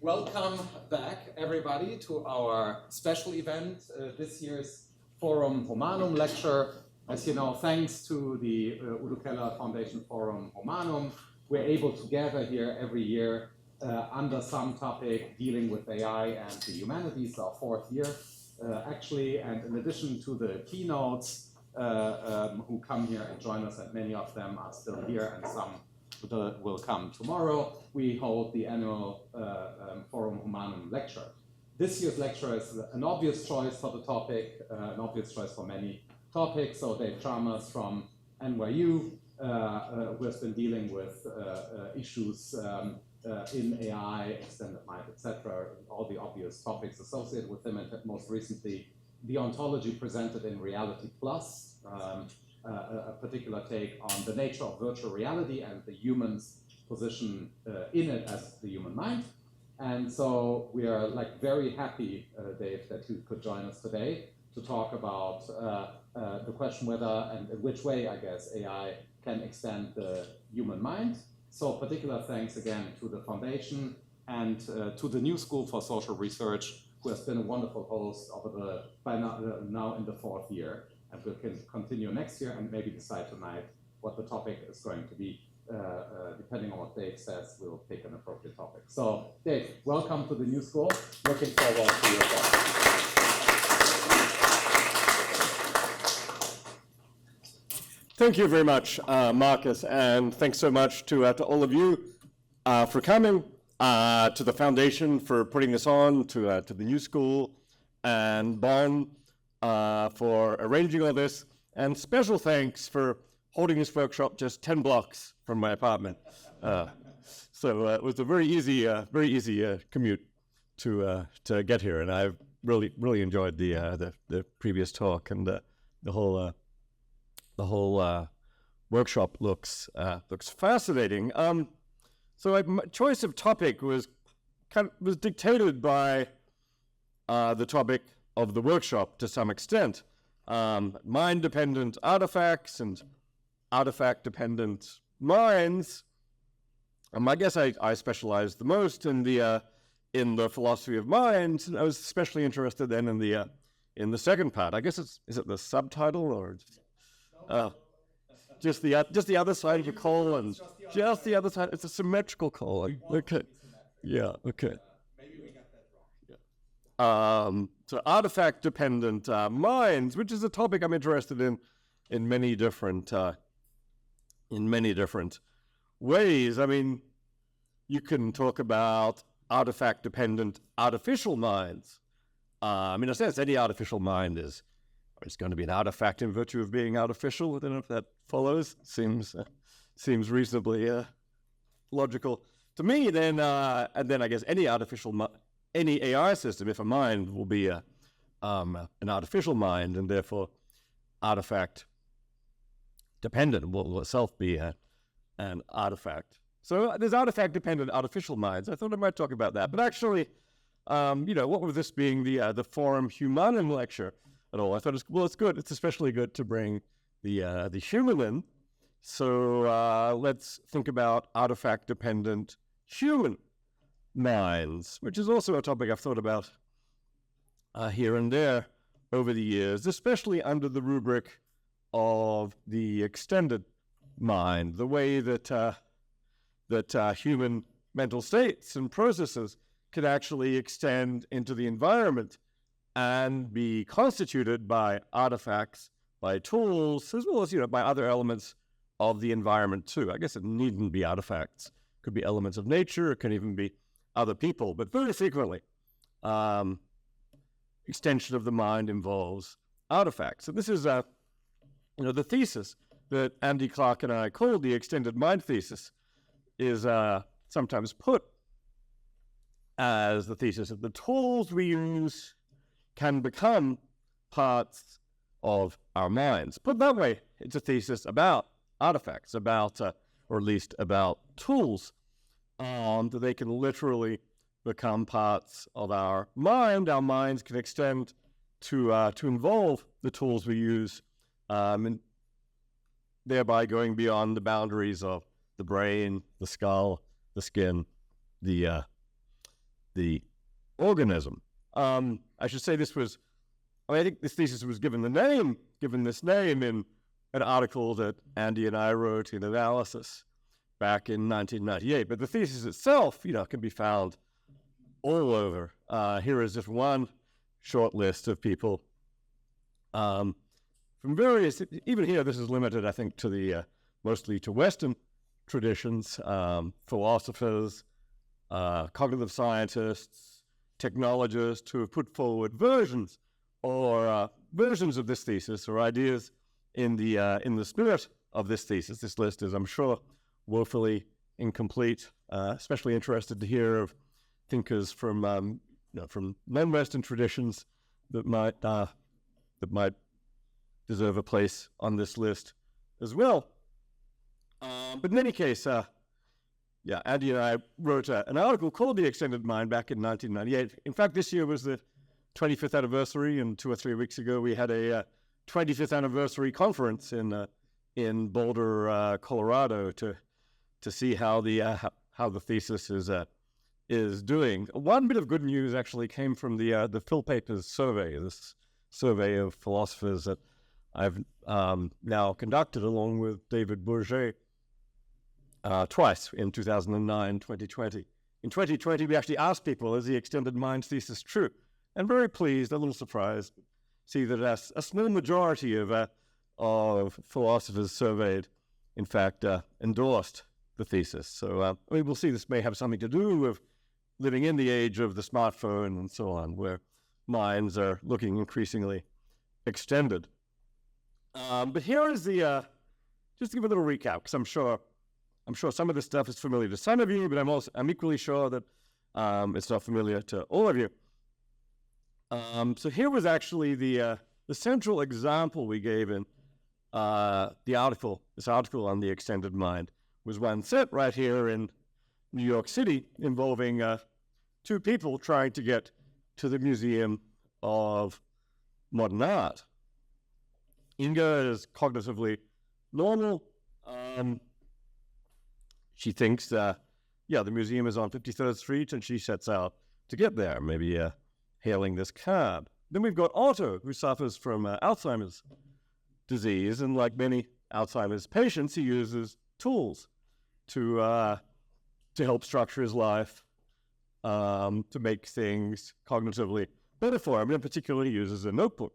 Welcome back, everybody, to our special event, this year's Forum Humanum Lecture. As you know, thanks to the Udo Keller Foundation Forum Humanum, we're able to gather here every year under some topic dealing with AI and the humanities, our fourth year, actually. And in addition to the keynotes who come here and join us, and many of them are still here, and some will come tomorrow, we hold the annual Forum Humanum Lecture. This year's lecture is an obvious choice for the topic, an obvious choice for many topics. So Dave Chalmers from NYU, who has been dealing with issues in AI, extended mind, etc., all the obvious topics associated with them, and most recently, the ontology presented in Reality Plus, a particular take on the nature of virtual reality and the human's position in it as the human mind. And so we are very happy, Dave, that you could join us today to talk about the question whether and in which way, I guess, AI can extend the human mind. So particular thanks again to the foundation and to the New School for Social Research, who has been a wonderful host over now in the fourth year. And we can continue next year and maybe decide tonight what the topic is going to be. Depending on what Dave says, we'll pick an appropriate topic. So, Dave, welcome to the New School. Looking forward to your talk. Thank you very much, Markus, and thanks so much to all of you for coming, to the foundation for putting this on, to the New School, and Barn for arranging all this, and special thanks for holding this workshop just 10 blocks from my apartment. So it was a very easy commute to get here, and I've really enjoyed the previous talk, and the whole workshop looks fascinating. So my choice of topic was dictated by the topic of the workshop to some extent. Mind-dependent artifacts and artifact-dependent minds. I guess I specialized the most in the philosophy of mind, and I was especially interested then in the second part. I guess is it the subtitle or just the other side of the colon? Just the other side. It's a symmetrical colon. Okay. Yeah. Okay. Maybe we got that wrong. So artifact-dependent minds, which is a topic I'm interested in many different ways. I mean, you can talk about artifact-dependent artificial minds. In a sense, any artificial mind is going to be an artifact in virtue of being artificial. I don't know if that follows. Seems reasonably logical to me. Then, and then I guess any AI system, if a mind, will be an artificial mind, and therefore artifact dependent, will itself be an artifact. So there's artifact-dependent artificial minds. I thought I might talk about that, but actually, what with this being the Forum Humanum Lecture at all, I thought it's good. It's especially good to bring the human in. So let's think about artifact-dependent human minds, which is also a topic I've thought about here and there over the years, especially under the rubric of the extended mind, the way that human mental states and processes can actually extend into the environment and be constituted by artifacts, by tools, as well as by other elements of the environment too. I guess it needn't be artifacts; it could be elements of nature. It can even be other people, but very frequently, extension of the mind involves artifacts. So this is, the thesis that Andy Clark and I called the extended mind thesis is sometimes put as the thesis that the tools we use can become parts of our minds. Put that way, it's a thesis about artifacts, about, or at least about tools, that they can literally become parts of our mind. Our minds can extend to involve the tools we use, and thereby going beyond the boundaries of the brain, the skull, the skin, the the organism. I should say this was, I think this thesis was given this name in an article that Andy and I wrote in Analysis back in 1998. But the thesis itself, can be found all over. Here is just one short list of people from various, even here this is limited, I think, to the mostly to Western traditions, philosophers, cognitive scientists, technologists who have put forward versions of this thesis or ideas in the spirit of this thesis. This list is, I'm sure, woefully incomplete. Especially interested to hear of thinkers from non-Western traditions that might deserve a place on this list as well. But in any case, Andy and I wrote an article called "The Extended Mind" back in 1998. In fact, this year was the 25th anniversary, and 2 or 3 weeks ago we had a 25th anniversary conference in Boulder, Colorado, to see how the thesis is doing. One bit of good news actually came from the Phil Papers survey, this survey of philosophers that I've now conducted along with David Bourget twice, in 2009, 2020. In 2020, we actually asked people, is the extended mind thesis true? And very pleased, a little surprised, see that a small majority of philosophers surveyed, in fact, endorsed the thesis. So we'll see this may have something to do with living in the age of the smartphone and so on, where minds are looking increasingly extended. But here is just to give a little recap, because I'm sure some of this stuff is familiar to some of you, but I'm equally sure that it's not familiar to all of you. So here was actually the central example we gave in this article on the extended mind was one set right here in New York City involving two people trying to get to the Museum of Modern Art. Inga is cognitively normal. She thinks the museum is on 53rd Street, and she sets out to get there, maybe hailing this cab. Then we've got Otto, who suffers from Alzheimer's disease, and like many Alzheimer's patients, he uses tools to help structure his life, to make things cognitively better for him. In particular, he uses a notebook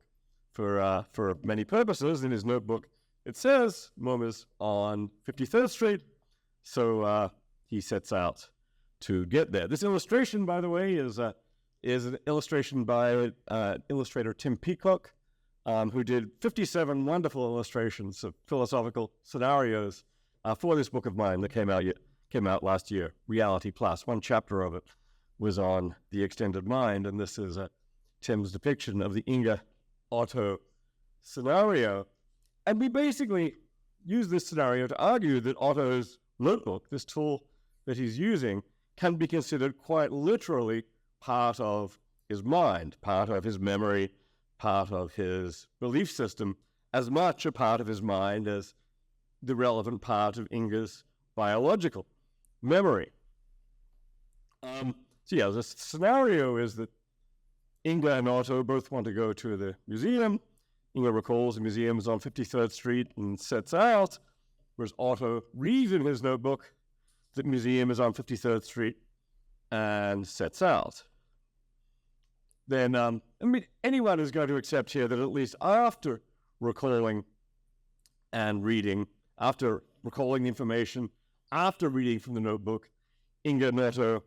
for many purposes. In his notebook, it says MoMA is on 53rd Street, so he sets out to get there. This illustration, by the way, is an illustration by illustrator Tim Peacock, who did 57 wonderful illustrations of philosophical scenarios for this book of mine that came out last year, Reality Plus. One chapter of it was on the extended mind, and this is Tim's depiction of the Inga Otto scenario. And we basically use this scenario to argue that Otto's notebook, this tool that he's using, can be considered quite literally part of his mind, part of his memory, part of his belief system, as much a part of his mind as the relevant part of Inga's biological memory. The scenario is that Inga and Otto both want to go to the museum. Inga recalls the museum is on 53rd Street and sets out, whereas Otto reads in his notebook that the museum is on 53rd Street and sets out. Then, anyone is going to accept here that at least after recalling and reading, after recalling the information, after reading from the notebook, Inga and Otto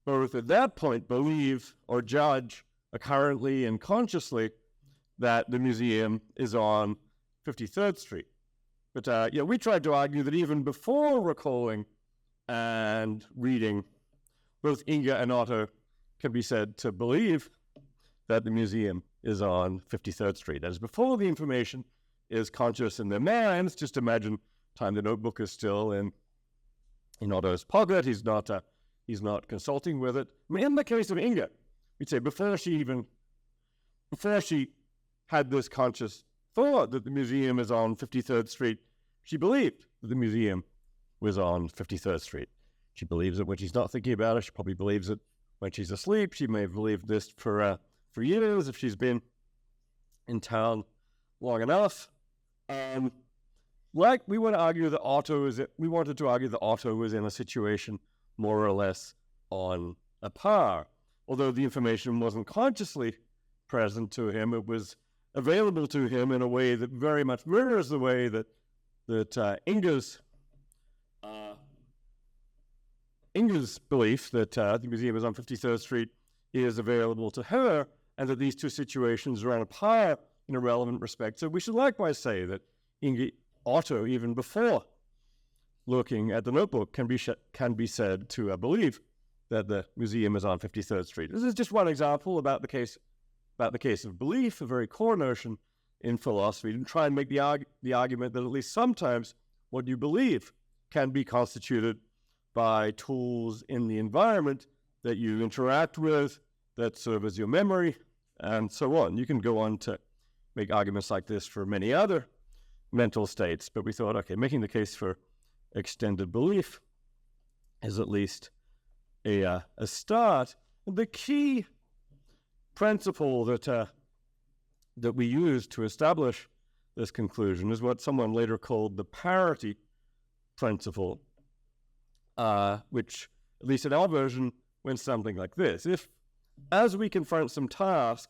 both at that point believe or judge currently and consciously that the museum is on 53rd Street. But we tried to argue that even before recalling and reading, both Inga and Otto can be said to believe that the museum is on 53rd Street. That is, before the information is conscious in their minds. Just imagine time the notebook is still in Otto's pocket. He's not consulting with it. I mean, in the case of Inga, we'd say before she had this conscious thought that the museum is on 53rd Street, she believed that the museum was on 53rd Street. She believes it when she's not thinking about it. She probably believes it when she's asleep. She may have believed this for years if she's been in town long enough. Like we want to argue that we wanted to argue that Otto was in a situation more or less on a par. Although the information wasn't consciously present to him, it was available to him in a way that very much mirrors the way that Inge's belief that the museum is on 53rd Street is available to her, and that these two situations are on a par in a relevant respect. So we should likewise say that Otto, even before looking at the notebook, can be said to believe that the museum is on 53rd Street. This is just one example about the case of belief, a very core notion in philosophy, and try and make the argument that at least sometimes what you believe can be constituted by tools in the environment that you interact with, that serve as your memory, and so on. You can go on to make arguments like this for many other mental states, but we thought, okay, making the case for extended belief is at least a start. And the key principle that we use to establish this conclusion is what someone later called the parity principle, which, at least in our version, went something like this. If, as we confront some task,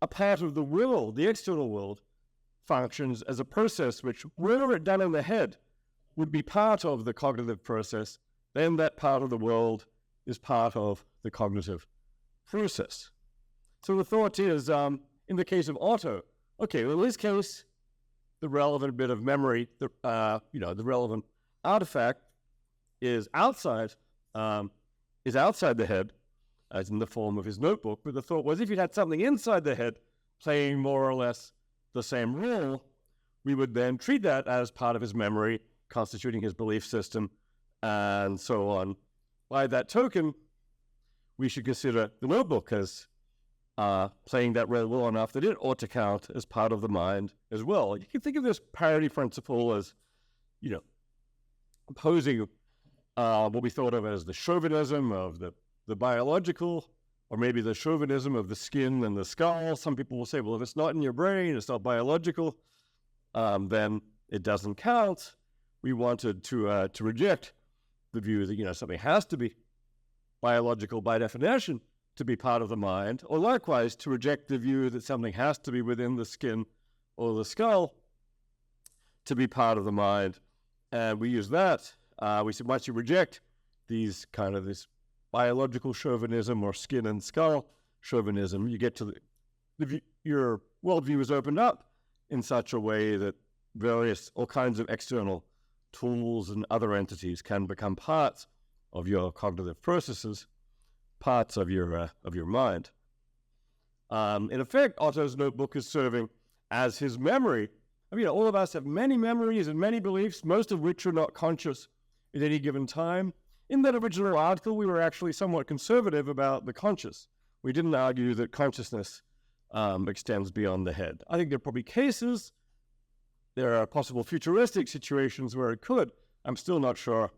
a part of the world, the external world, functions as a process which, were it done in the head, would be part of the cognitive process, then that part of the world is part of the cognitive process. So the thought is, in the case of Otto, okay, well, in this case, the relevant bit of memory, the relevant artifact is outside the head, as in the form of his notebook. But the thought was, if you had something inside the head playing more or less the same role, we would then treat that as part of his memory, constituting his belief system, and so on. By that token, we should consider the notebook as playing that role well enough that it ought to count as part of the mind as well. You can think of this parity principle as, opposing what we thought of as the chauvinism of the biological, or maybe the chauvinism of the skin and the skull. Some people will say, well, if it's not in your brain, it's not biological, then it doesn't count. We wanted to reject the view that, something has to be biological by definition to be part of the mind, or likewise to reject the view that something has to be within the skin or the skull to be part of the mind. And we use that. We said, once you reject this biological chauvinism or skin and skull chauvinism, you get to your worldview is opened up in such a way that all kinds of external tools and other entities can become parts of your cognitive processes, parts of your mind. In effect, Otto's notebook is serving as his memory. All of us have many memories and many beliefs, most of which are not conscious at any given time. In that original article, we were actually somewhat conservative about the conscious. We didn't argue that consciousness extends beyond the head. I think there are probably cases, there are possible futuristic situations where it could. I'm still not sure.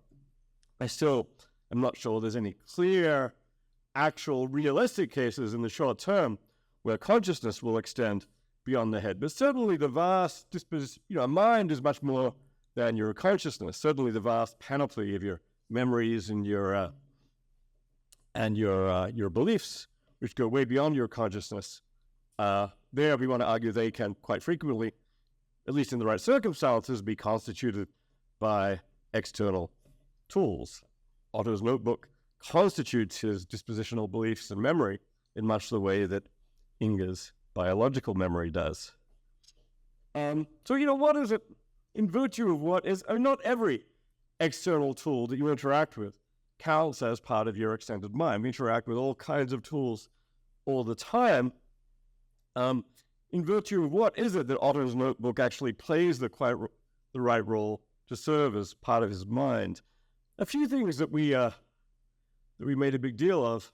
I still am not sure there's any clear, actual, realistic cases in the short term where consciousness will extend beyond the head. But certainly the vast mind is much more than your consciousness. Certainly the vast panoply of your memories and your beliefs, which go way beyond your consciousness. There we want to argue they can quite frequently, at least in the right circumstances, be constituted by external tools. Otto's notebook constitutes his dispositional beliefs and memory in much the way that Inge's biological memory does. So, what is it in virtue of what is, not every external tool that you interact with counts as part of your extended mind. We interact with all kinds of tools all the time. In virtue of what is it that Otto's notebook actually plays the right role to serve as part of his mind? A few things that we made a big deal of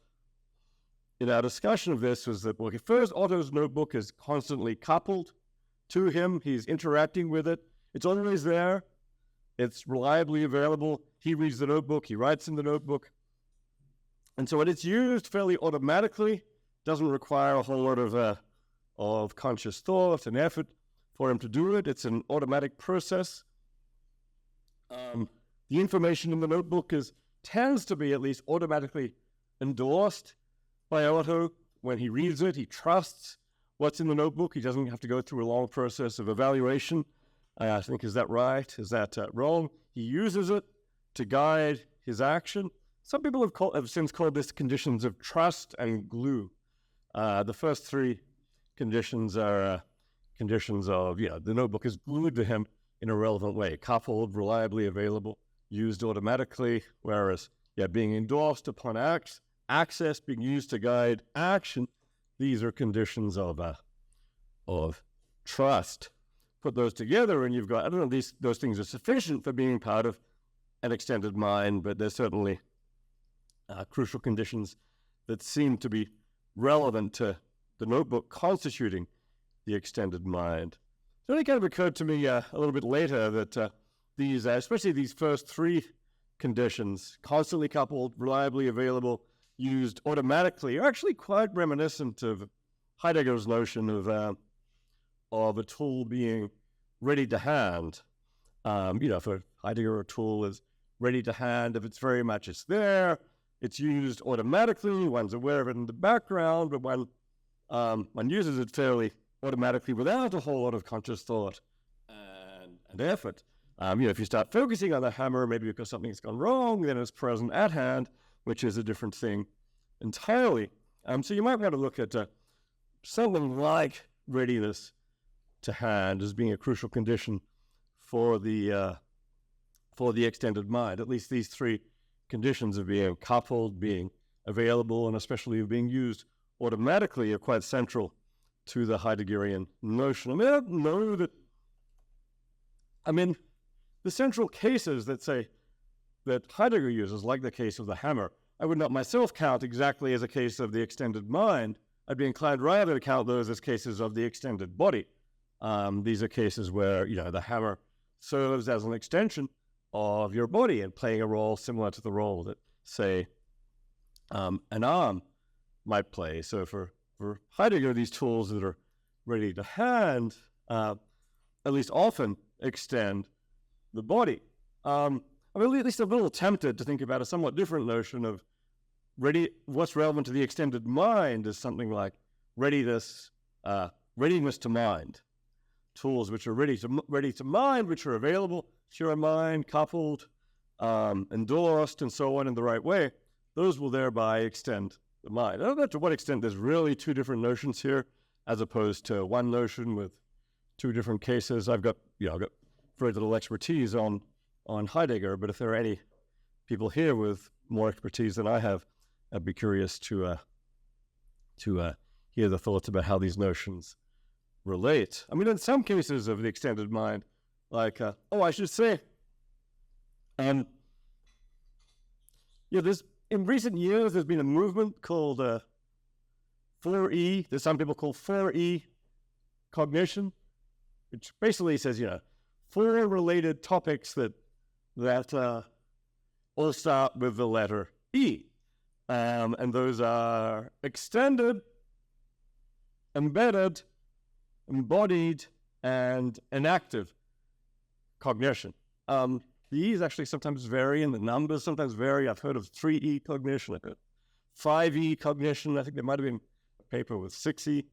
in our discussion of this was that, first, Otto's notebook is constantly coupled to him. He's interacting with it. It's always there. It's reliably available. He reads the notebook. He writes in the notebook. And so when it's used fairly automatically, doesn't require a whole lot of conscious thought and effort for him to do it. It's an automatic process. The information in the notebook tends to be at least automatically endorsed by Otto. When he reads it, he trusts what's in the notebook. He doesn't have to go through a long process of evaluation. I think, is that right? Is that wrong? He uses it to guide his action. Some people have since called this conditions of trust and glue. The first three conditions are conditions of, the notebook is glued to him in a relevant way, coupled, reliably available, used automatically, whereas, being endorsed upon access, being used to guide action, these are conditions of trust. Put those together and you've got, I don't know, those things are sufficient for being part of an extended mind, but there's certainly crucial conditions that seem to be relevant to the notebook constituting the extended mind. It only kind of occurred to me a little bit later that these, especially these first three conditions, constantly coupled, reliably available, used automatically, are actually quite reminiscent of Heidegger's notion of a tool being ready to hand. For Heidegger, a tool is ready to hand if it's very much it's there. It's used automatically. One's aware of it in the background, but one uses it fairly automatically without a whole lot of conscious thought and effort. If you start focusing on the hammer, maybe because something's gone wrong, then it's present at hand, which is a different thing entirely. So you might be able to look at something like readiness to hand as being a crucial condition for the extended mind. At least these three conditions of being coupled, being available, and especially of being used automatically are quite central to the Heideggerian notion. I don't know that. The central cases that Heidegger uses, like the case of the hammer, I would not myself count exactly as a case of the extended mind. I'd be inclined rather to count those as cases of the extended body. These are cases where, the hammer serves as an extension of your body and playing a role similar to the role that, say, an arm might play. So for Heidegger, these tools that are ready to hand, at least often extend the body. I'm at least a little tempted to think about a somewhat different notion of what's relevant to the extended mind is something like readiness to mind. Tools which are ready to mind, which are available to your mind, coupled, endorsed, and so on in the right way, those will thereby extend the mind. I don't know to what extent there's really two different notions here, as opposed to one notion with two different cases. I've got very little expertise on Heidegger, but if there are any people here with more expertise than I have, I'd be curious to hear the thoughts about how these notions relate. In some cases of the extended mind, like, I should say, in recent years, there's been a movement called 4E, that some people call 4E cognition, which basically says, four related topics that all start with the letter E. And those are extended, embedded, embodied, and enactive cognition. The E's actually sometimes vary, and the numbers sometimes vary. I've heard of 3E cognition, I've heard 5E cognition. I think there might have been a paper with 6E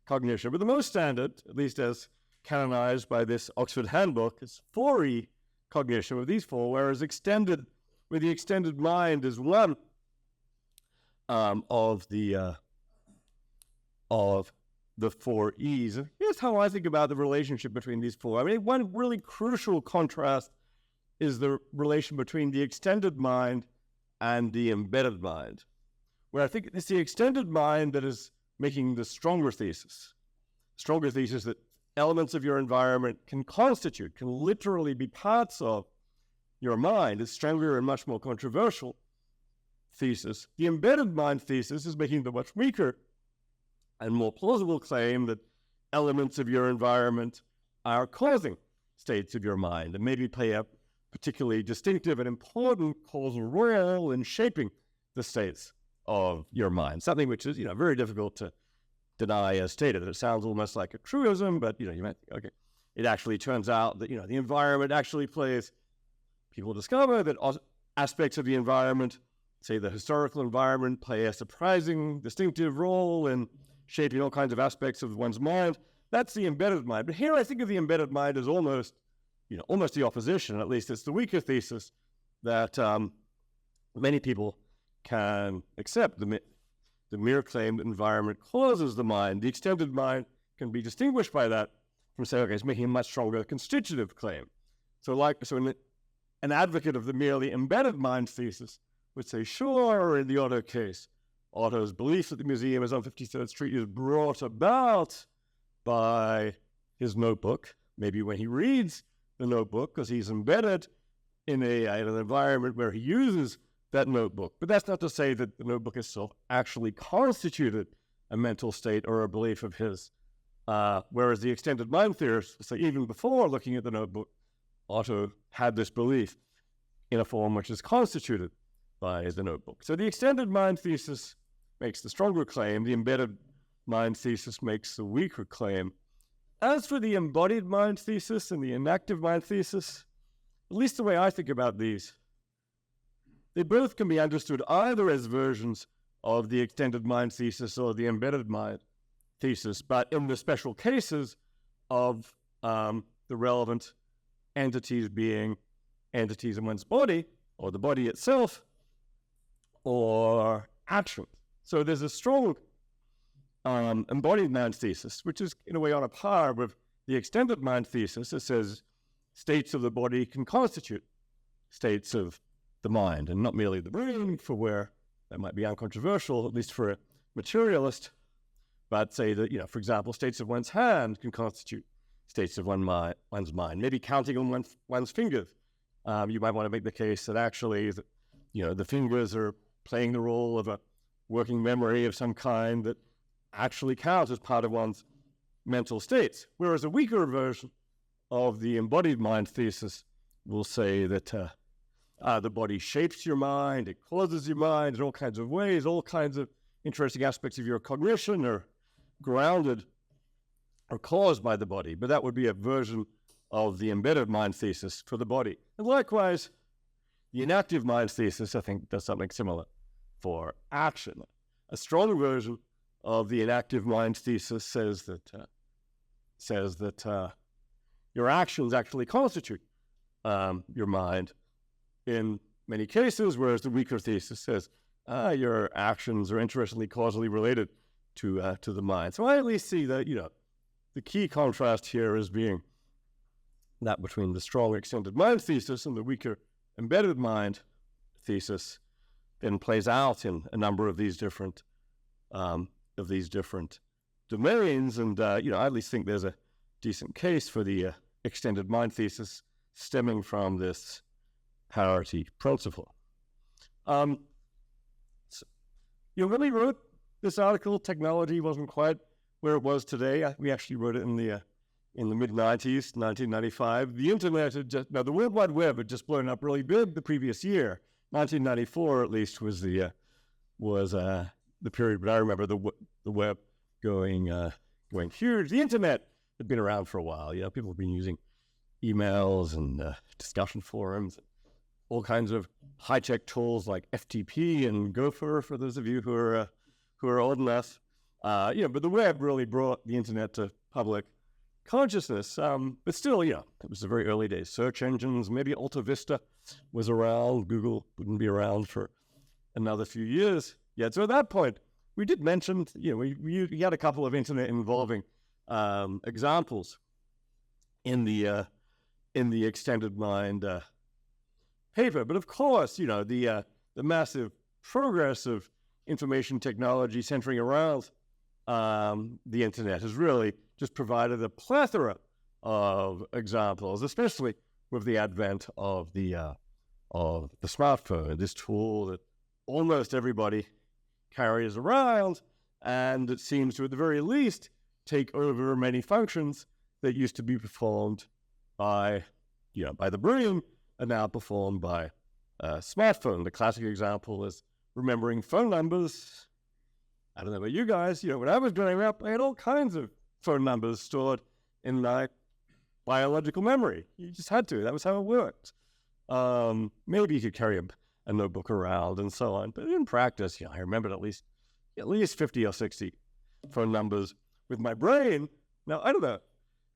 cognition. But the most standard, at least as canonized by this Oxford Handbook, is 4E cognition with these four, whereas the extended mind is one of the 4 E's. Here's how I think about the relationship between these four. One really crucial contrast is the relation between the extended mind and the embedded mind, where I think it's the extended mind that is making the stronger thesis that elements of your environment can literally be parts of your mind. It's stronger and much more controversial thesis. The embedded mind thesis is making the much weaker and more plausible claim that elements of your environment are causing states of your mind and maybe play a particularly distinctive and important causal role in shaping the states of your mind, something which is, very difficult to deny as stated. It sounds almost like a truism, but, you might think, okay, it actually turns out that, the environment actually plays, people discover that aspects of the environment, say the historical environment, play a surprising, distinctive role in shaping all kinds of aspects of one's mind. That's the embedded mind. But here I think of the embedded mind as almost the opposition. At least it's the weaker thesis that many people can accept. The mere claim that environment causes the mind. The extended mind can be distinguished by that from saying, okay, it's making a much stronger constitutive claim. So an advocate of the merely embedded mind thesis would say, sure, in the Otto case, Otto's belief that the museum is on 53rd Street is brought about by his notebook. Maybe when he reads the notebook, because he's embedded in an environment where he uses that notebook. But that's not to say that the notebook itself actually constituted a mental state or a belief of his. Whereas the extended mind theorists say even before looking at the notebook, Otto had this belief in a form which is constituted by the notebook. So the extended mind thesis makes the stronger claim. The embedded mind thesis makes the weaker claim. As for the embodied mind thesis and the inactive mind thesis, at least the way I think about these, they both can be understood either as versions of the extended mind thesis or the embedded mind thesis, but in the special cases of the relevant entities being entities in one's body, or the body itself, or action. So there's a strong embodied mind thesis, which is in a way on a par with the extended mind thesis. It says states of the body can constitute states of the mind, and not merely the brain, for where that might be uncontroversial, at least for a materialist, but say that, for example, states of one's hand can constitute states of one's mind. Maybe counting on one's fingers. You might want to make the case that actually, the fingers are playing the role of a working memory of some kind that actually counts as part of one's mental states. Whereas a weaker version of the embodied mind thesis will say that the body shapes your mind, it causes your mind in all kinds of ways, all kinds of interesting aspects of your cognition are grounded or caused by the body. But that would be a version of the embedded mind thesis for the body. And likewise, the inactive mind thesis, I think, does something similar for action. A strong version of the inactive mind thesis says that your actions actually constitute your mind in many cases, whereas the weaker thesis says your actions are interestingly causally related to the mind. So I at least see that the key contrast here is being that between the strong extended mind thesis and the weaker embedded mind thesis then plays out in a number of these different domains. And I at least think there's a decent case for the extended mind thesis stemming from this parity principle. So you really wrote this article. Technology wasn't quite where it was today. We actually wrote it in the mid-90s, 1995. The internet the World Wide Web had just blown up really big the previous year. 1994, at least, was the period when I remember the web going huge. The internet had been around for a while. People have been using emails and discussion forums, all kinds of high-tech tools like FTP and Gopher, for those of you who are old enough. But the web really brought the internet to public consciousness. But still, it was the very early days. Search engines, maybe Alta Vista was around. Google wouldn't be around for another few years yet. So at that point, we did mention, we had a couple of internet involving examples in the extended mind paper. But of course, the massive progress of information technology centering around the internet has really just provided a plethora of examples, especially with the advent of the smartphone, this tool that almost everybody carries around, and it seems to, at the very least, take over many functions that used to be performed by the brain are now performed by a smartphone. The classic example is remembering phone numbers. I don't know about you guys, when I was growing up, I had all kinds of phone numbers stored in my biological memory. You just had to. That was how it worked. Maybe you could carry a notebook around and so on, but in practice, I remembered at least 50 or 60 phone numbers with my brain. Now, I don't know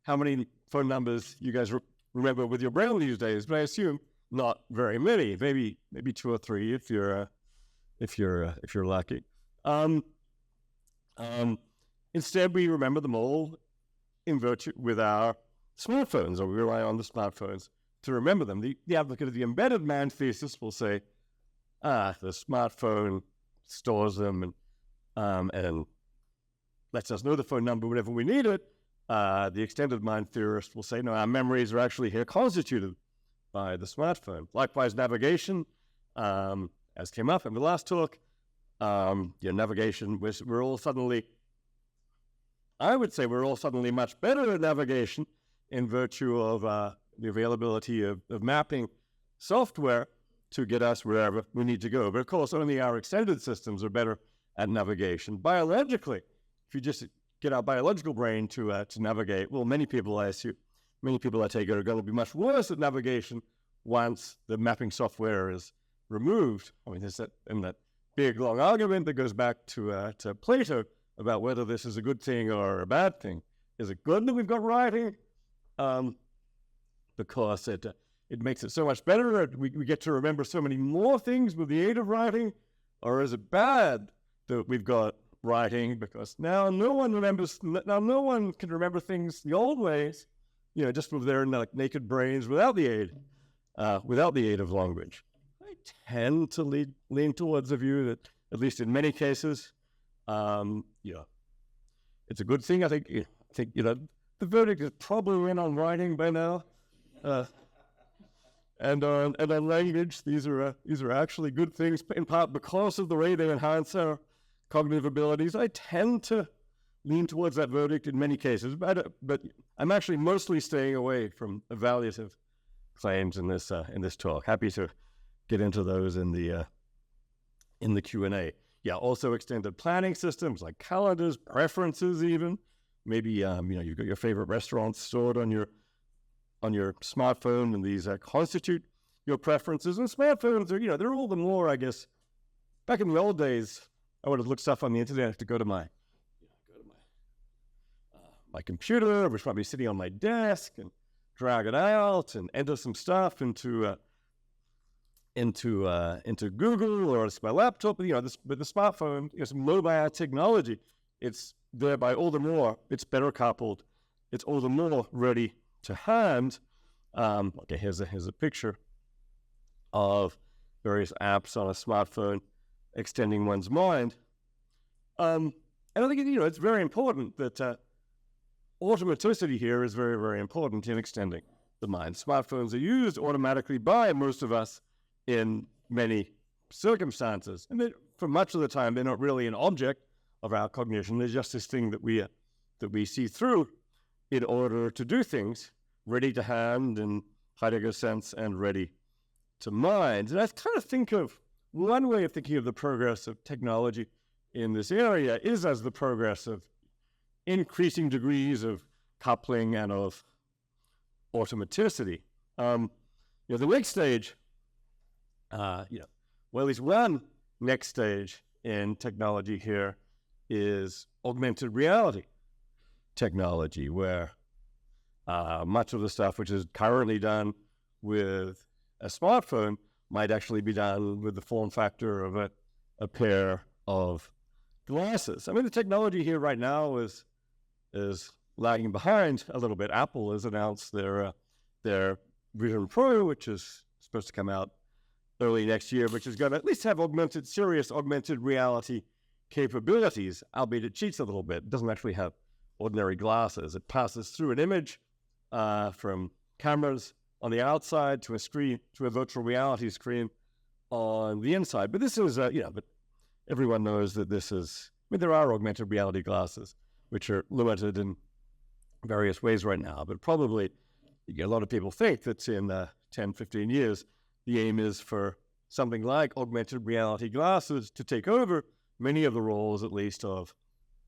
how many phone numbers you guys remember with your brain these days, but I assume not very many. Maybe 2 or 3 if you're lucky. Instead, we remember them all in virtue with our smartphones, or we rely on the smartphones to remember them. The advocate of the embedded man thesis will say, the smartphone stores them and lets us know the phone number whenever we need it. The extended mind theorist will say, no, our memories are actually here constituted by the smartphone. Likewise, navigation, as came up in the last talk, navigation, we're all suddenly, I would say we're all suddenly much better at navigation in virtue of the availability of mapping software to get us wherever we need to go. But of course, only our extended systems are better at navigation. Biologically, if you just get our biological brain to navigate, well, many people I take it are going to be much worse at navigation once the mapping software is removed. I mean, there's that big, long argument that goes back to Plato about whether this is a good thing or a bad thing. Is it good that we've got writing? Because it makes it so much better. We get to remember so many more things with the aid of writing. Or is it bad that we've got writing? Because now no one can remember things the old ways, just with their naked brains without the aid of language. I tend to lean towards the view that, at least in many cases, it's a good thing. I think the verdict is probably in on writing by now, and on language. These are actually good things, in part because of the way they enhance our cognitive abilities. I tend to lean towards that verdict in many cases, but I'm actually mostly staying away from evaluative claims in this talk. Happy to get into those in the Q&A. Yeah, also extended planning systems like calendars, preferences even. Maybe you've got your favorite restaurants stored on your smartphone, and these constitute your preferences. And smartphones are, they're all the more, I guess. Back in the old days, I would have looked stuff on the internet. I have to go to my computer, which might be sitting on my desk, and drag it out and enter some stuff into Google, or it's my laptop. But with the smartphone, some mobile technology, it's thereby all the more, it's better coupled. It's all the more ready to hand. Okay, here's a picture of various apps on a smartphone extending one's mind. And I think it's very important that automaticity here is very, very important in extending the mind. Smartphones are used automatically by most of us in many circumstances, and for much of the time, they're not really an object of our cognition. They're just this thing that we see through in order to do things, ready to hand in Heidegger's sense, and ready to mind. And I kind of think of one way of thinking of the progress of technology in this area is as the progress of increasing degrees of coupling and of automaticity. The next stage, at least one next stage in technology here is augmented reality technology, where much of the stuff which is currently done with a smartphone might actually be done with the form factor of a pair of glasses. I mean, the technology here right now is lagging behind a little bit. Apple has announced their Vision Pro, which is supposed to come out early next year, which is going to at least have serious augmented reality capabilities, albeit it cheats a little bit. It doesn't actually have ordinary glasses. It passes through an image from cameras on the outside to a screen, to a virtual reality screen on the inside. But this is, but everyone knows that this is, there are augmented reality glasses, which are limited in various ways right now. But probably a lot of people think that in 10, 15 years, the aim is for something like augmented reality glasses to take over many of the roles, at least, of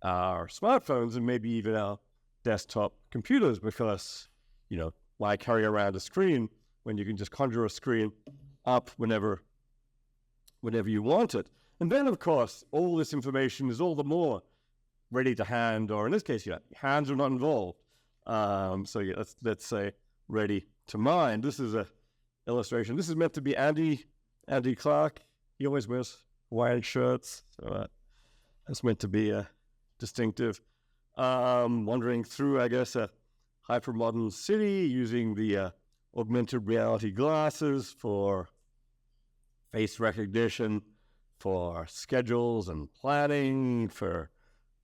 our smartphones and maybe even our desktop computers, because, why carry around a screen when you can just conjure a screen up whenever you want it? And then, of course, all this information is all the more ready to hand, or in this case, hands are not involved. Let's say ready to mind. This is a illustration. This is meant to be Andy Clark. He always wears Hawaiian shirts, so that's meant to be distinctive. Wandering through, I guess, a hypermodern city using the augmented reality glasses for face recognition, for schedules and planning, for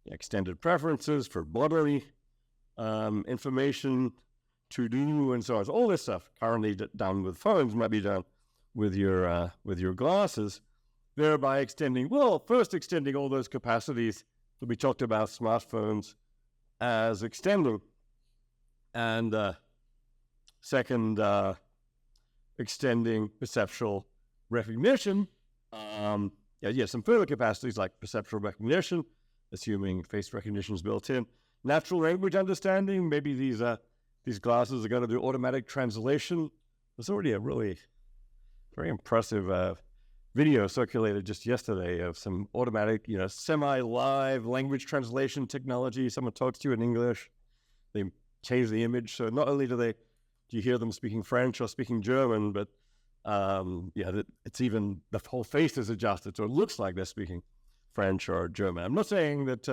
extended preferences, for bodily information to do, and so on. So all this stuff currently done with phones might be done with your glasses, thereby extending all those capacities that we talked about smartphones as extending, and second, extending perceptual recognition. Some further capacities like perceptual recognition, assuming face recognition is built in. Natural language understanding, maybe these glasses are going to do automatic translation. There's already a really very impressive video circulated just yesterday of some automatic, semi-live language translation technology. Someone talks to you in English, they change the image, so not only do you hear them speaking French or speaking German, but it's even the whole face is adjusted, so it looks like they're speaking French or German. I'm not saying that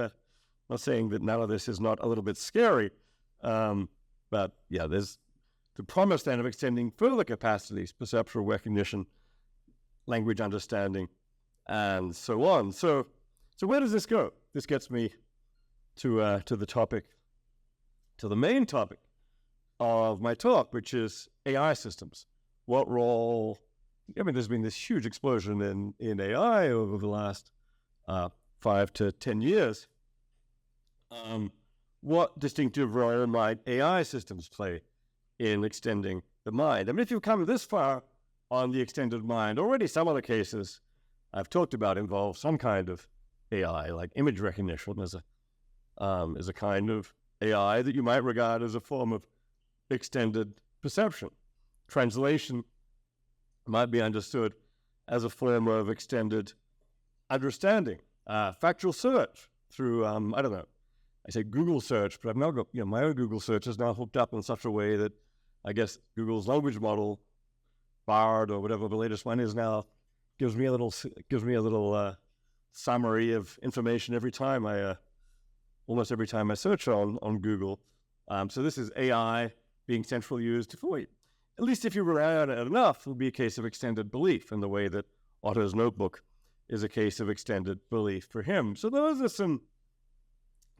none of this is not a little bit scary, but there's the promise then of extending further capacities, perceptual recognition, language understanding, and so on. So where does this go? This gets me to the main topic of my talk, which is AI systems. What role? There's been this huge explosion in AI over the last 5 to 10 years. What distinctive role might AI systems play in extending the mind? If you've come this far on the extended mind, already some of the cases I've talked about involve some kind of AI, like image recognition is a kind of AI that you might regard as a form of extended perception. Translation might be understood as a form of extended understanding. Factual search through, I say Google search, but I've now got, my own Google search is now hooked up in such a way that I guess Google's language model, Bard or whatever the latest one is now, gives me a little summary of information almost every time I search on Google. So this is AI being centrally used for you. At least if you rely on it enough, it'll be a case of extended belief in the way that Otto's notebook is a case of extended belief for him. So those are some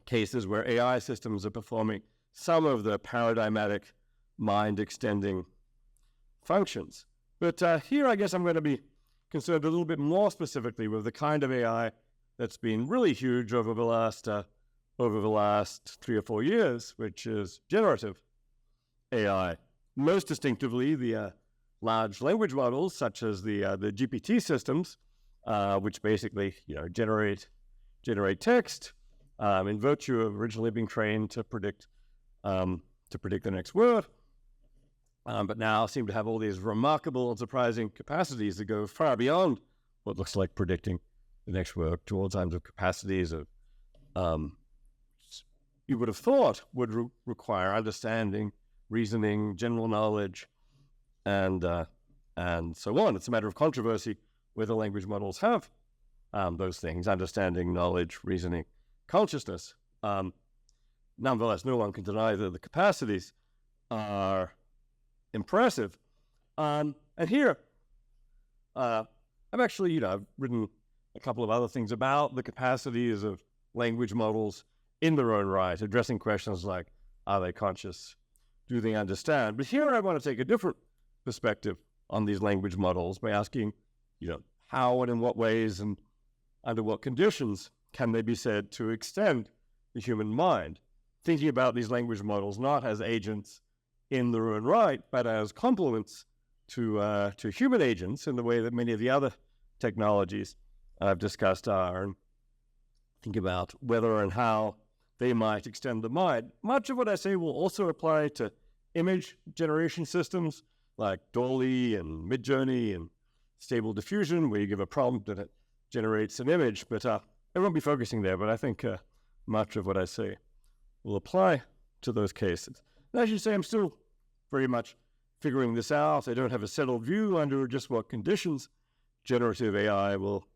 cases where AI systems are performing some of the paradigmatic mind-extending functions. But here I guess I'm going to be concerned a little bit more specifically with the kind of AI that's been really huge over the last 3 or 4 years, which is generative AI. Most distinctively, the large language models, such as the GPT systems, which basically generate text in virtue of originally being trained to predict the next word, but now seem to have all these remarkable and surprising capacities that go far beyond what looks like predicting the next word to all kinds of capacities of you would have thought would require understanding, reasoning, general knowledge, and so on. It's a matter of controversy whether language models have those things: understanding, knowledge, reasoning, consciousness. Nonetheless, no one can deny that the capacities are impressive. And here, I've actually, I've written a couple of other things about the capacities of language models in their own right, addressing questions like, are they conscious? Do they understand? But here I want to take a different perspective on these language models by asking, how and in what ways and under what conditions can they be said to extend the human mind? Thinking about these language models not as agents in their own right, but as complements to human agents in the way that many of the other technologies I've discussed are, and think about whether and how they might extend the mind. Much of what I say will also apply to image generation systems like Dolly and Midjourney and Stable Diffusion, where you give a prompt and it generates an image. But I won't be focusing there, but I think much of what I say will apply to those cases. And as you say, I'm still very much figuring this out. I don't have a settled view under just what conditions generative AI will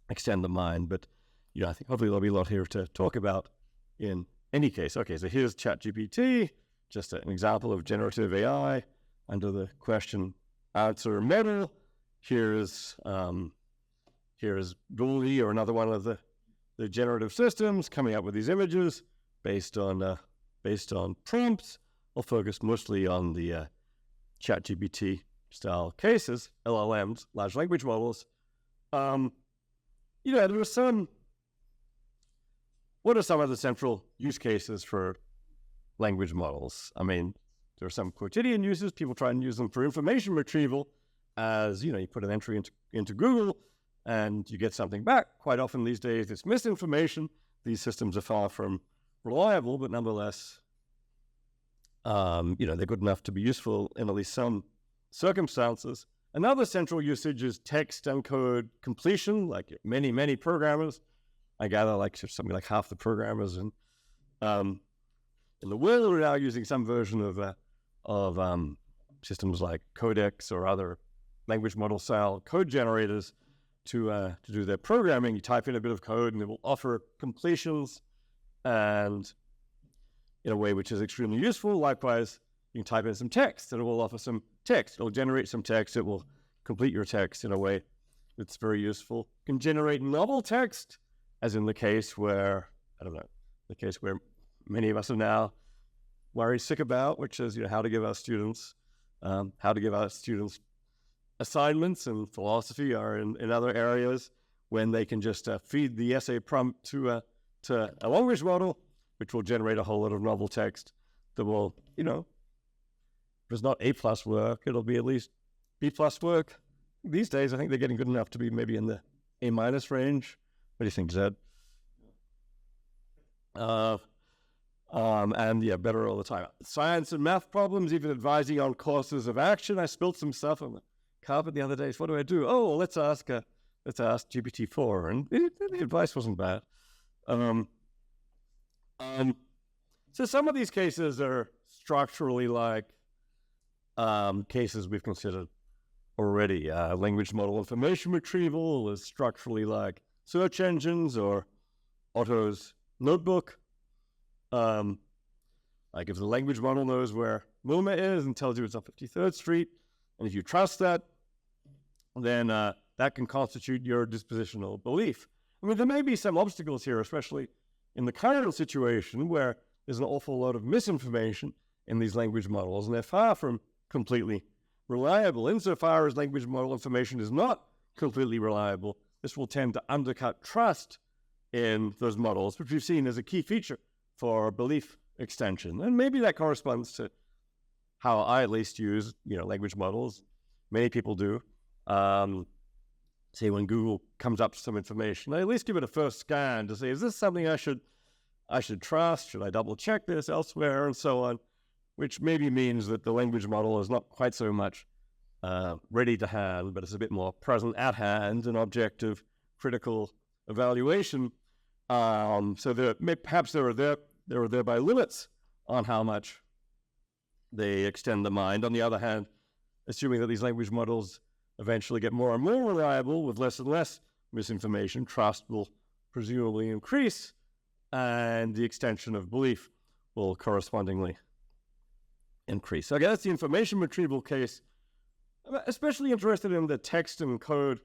extend the mind, but I think hopefully there'll be a lot here to talk about in any case. Okay, so here's ChatGPT, just an example of generative AI under the question answer model. Here's Dolly, or another one of the generative systems, coming up with these images based on prompts. I'll focus mostly on the ChatGPT style cases, LLMs, large language models. There are some. What are some of the central use cases for language models? I mean, there are some quotidian uses. People try and use them for information retrieval, as you put an entry into Google and you get something back. Quite often these days it's misinformation. These systems are far from reliable, but nonetheless, they're good enough to be useful in at least some circumstances. Another central usage is text and code completion, like many, many programmers. I gather something like half the programmers in the world are now using some version of systems like Codex or other language model style code generators to do their programming. You type in a bit of code and it will offer completions, and in a way which is extremely useful. Likewise, you can type in some text and it will offer some text. It'll generate some text. It will complete your text in a way that's very useful. You can generate novel text, as in the case where, many of us are now worried sick about, which is how to give our students assignments in philosophy or in other areas, when they can just feed the essay prompt to a language model, which will generate a whole lot of novel text that will, if it's not A+ work, it'll be at least B+ work. These days, I think they're getting good enough to be maybe in the A- range. What do you think, Zed? Better all the time. Science and math problems, even advising on courses of action. I spilled some stuff on the carpet the other day. So what do I do? Oh, let's ask GPT-4, and the advice wasn't bad. So some of these cases are structurally like cases we've considered already. Language model information retrieval is structurally like search engines or Otto's notebook. Like if the language model knows where MoMA is and tells you it's on 53rd Street, and if you trust that, then that can constitute your dispositional belief. I mean, there may be some obstacles here, especially in the current situation where there's an awful lot of misinformation in these language models, and they're far from completely reliable. Insofar as language model information is not completely reliable, this will tend to undercut trust in those models, which we've seen as a key feature for belief extension. And maybe that corresponds to how I at least use, language models. Many people do. Say when Google comes up with some information, I at least give it a first scan to say, is this something I should trust? Should I double check this elsewhere, and so on? Which maybe means that the language model is not quite so much ready to hand, but it's a bit more present at hand, an objective critical evaluation. So perhaps there are thereby limits on how much they extend the mind. On the other hand, assuming that these language models eventually get more and more reliable with less and less misinformation, trust will presumably increase, and the extension of belief will correspondingly increase. Okay, that's the information retrieval case. I'm especially interested in the text and code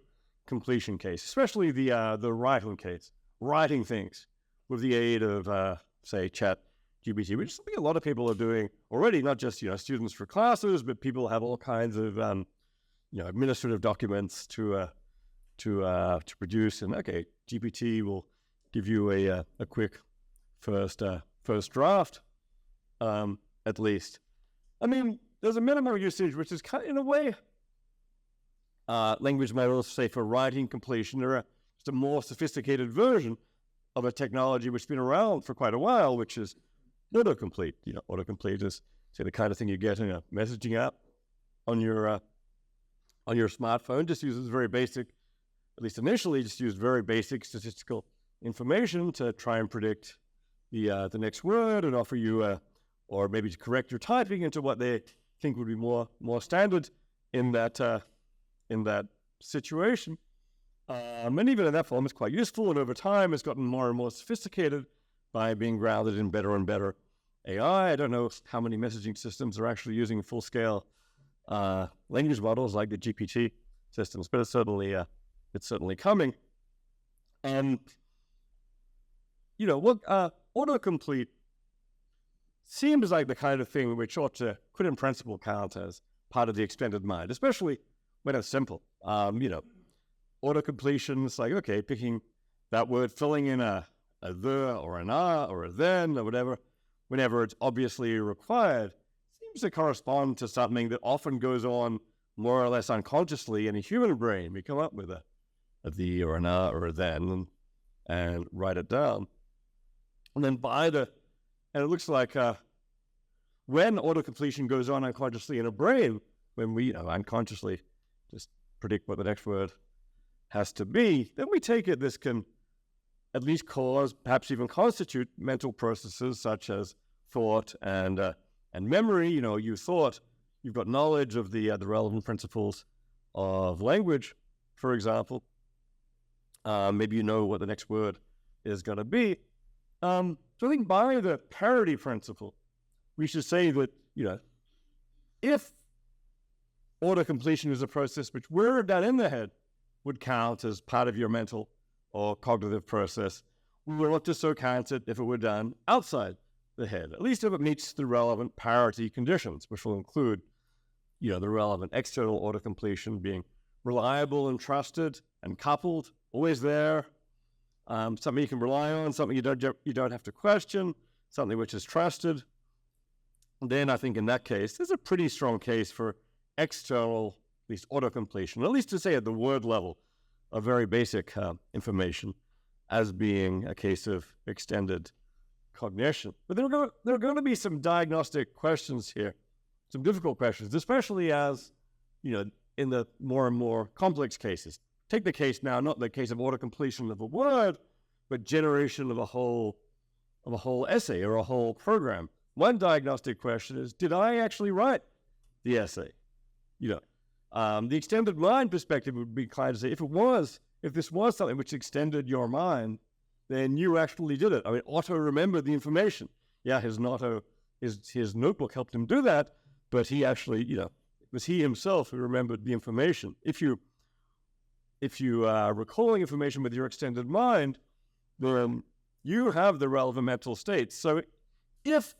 completion case, especially the writing case, writing things with the aid of, say, ChatGPT, which is something a lot of people are doing already, not just, students for classes, but people have all kinds of, administrative documents to produce. And okay, GPT will give you a quick first draft, at least. I mean, there's a minimal usage, which is kind of, in a way, language might also say for writing completion, or just a more sophisticated version of a technology which has been around for quite a while, which is autocomplete. Autocomplete is, say, the kind of thing you get in a messaging app on your smartphone. Just uses very basic, at least initially, just used very basic statistical information to try and predict the next word and offer you, or maybe to correct your typing into what they think would be more standard in that situation. And even in that form, it's quite useful. And over time, it's gotten more and more sophisticated by being grounded in better and better AI. I don't know how many messaging systems are actually using full-scale language models like the GPT systems, but it's certainly coming. And autocomplete seems like the kind of thing which ought to, could in principle count as part of the extended mind, especially when it's simple. Autocompletion is like, okay, picking that word, filling in a the or an or a then or whatever, whenever it's obviously required, seems to correspond to something that often goes on more or less unconsciously in a human brain. We come up with a the or an or a then and write it down. And then and it looks like when autocompletion goes on unconsciously in a brain, when we unconsciously just predict what the next word has to be, then we take it this can at least cause, perhaps even constitute mental processes such as thought and memory. You thought, you've got knowledge of the relevant principles of language, for example. Maybe you know what the next word is going to be. So I think by the parity principle, we should say that, if autocompletion is a process which, were done in the head, would count as part of your mental or cognitive process, we would not just so count it if it were done outside the head, at least if it meets the relevant parity conditions, which will include, the relevant external autocompletion being reliable and trusted and coupled, always there, something you can rely on, something you don't have to question, something which is trusted. And then I think in that case, there's a pretty strong case for external, at least autocompletion, at least to say at the word level, of very basic information, as being a case of extended cognition. But there are going to be some diagnostic questions here, some difficult questions, especially as, in the more and more complex cases. Take the case now, not the case of autocompletion of a word, but generation of a whole essay or a whole program. One diagnostic question is, did I actually write the essay? The extended mind perspective would be inclined to say, if this was something which extended your mind, then you actually did it. I mean, Otto remembered the information. Yeah, his notebook helped him do that, but he actually, it was he himself who remembered the information. If you are recalling information with your extended mind, then you have the relevant mental states. So if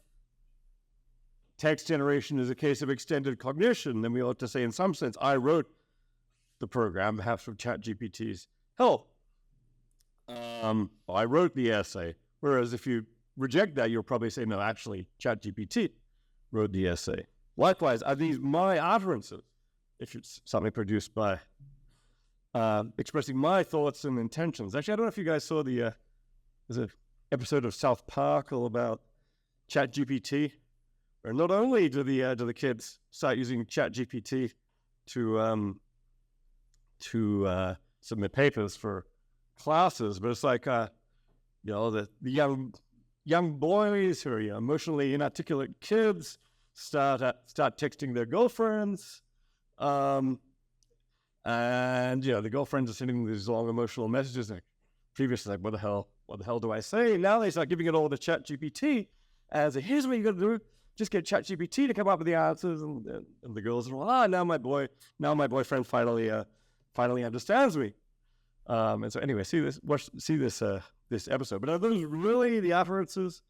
text generation is a case of extended cognition, then we ought to say, in some sense, I wrote the program, perhaps with ChatGPT's help. I wrote the essay. Whereas if you reject that, you'll probably say, no, actually, ChatGPT wrote the essay. Likewise, are these my utterances? If it's something produced by expressing my thoughts and intentions. Actually, I don't know if you guys saw there's an episode of South Park all about ChatGPT, where not only do the kids start using ChatGPT to submit papers for classes, but it's like the young boys who are emotionally inarticulate kids start texting their girlfriends, and the girlfriends are sending these long emotional messages. Like previously, like what the hell do I say? Now they start giving it all to ChatGPT as a, here's what you got to do. Just get ChatGPT to come up with the answers, and the girls are now my boyfriend finally understands me. And so anyway, see this episode. But are those really the utterances,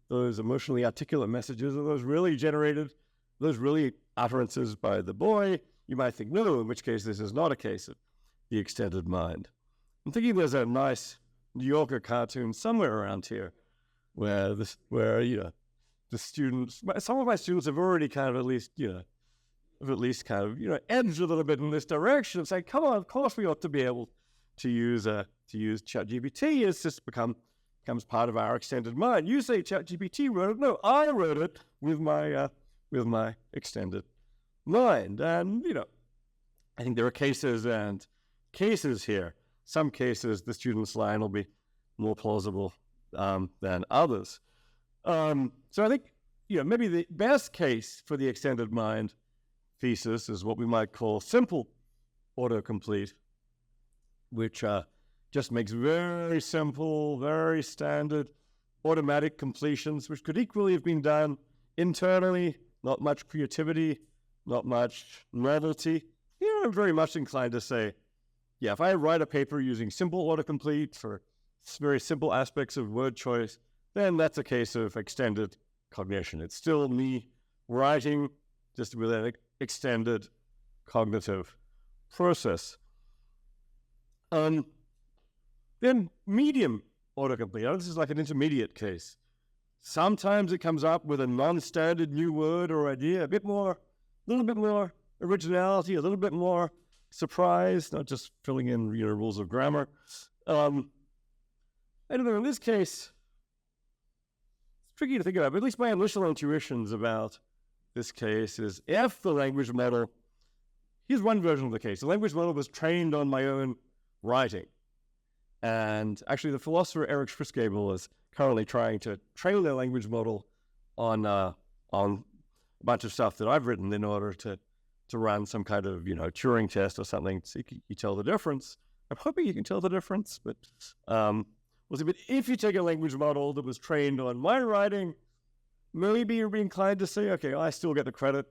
those emotionally articulate messages? Are those really generated? Those really utterances by the boy? You might think no, in which case this is not a case of the extended mind. I'm thinking there's a nice New Yorker cartoon somewhere around here where the students, some of my students have already kind of at least have at least kind of, edged a little bit in this direction of saying, come on, of course we ought to be able to use ChatGPT. It's just becomes part of our extended mind. You say ChatGPT wrote it. No, I wrote it with my extended mind. And, I think there are cases and cases here. Some cases, the student's line will be more plausible than others. So I think, maybe the best case for the extended mind thesis is what we might call simple autocomplete, which just makes very simple, very standard automatic completions, which could equally have been done internally, not much creativity, not much novelty. I'm very much inclined to say, if I write a paper using simple autocomplete for very simple aspects of word choice, then that's a case of extended cognition. It's still me writing just with an extended cognitive process. Then medium autocomplete. This is like an intermediate case. Sometimes it comes up with a non-standard new word or idea, a little bit more originality, a little bit more surprise, not just filling in rules of grammar. I don't know, in this case, it's tricky to think about, but at least my initial intuitions about this case is if the language model, here's one version of the case. The language model was trained on my own writing. And actually the philosopher Ulrich Gumbrecht is currently trying to train their language model on a bunch of stuff that I've written in order to run some kind of, Turing test or something, so you tell the difference. I'm hoping you can tell the difference, but but if you take a language model that was trained on my writing, maybe you're inclined to say, okay, I still get the credit.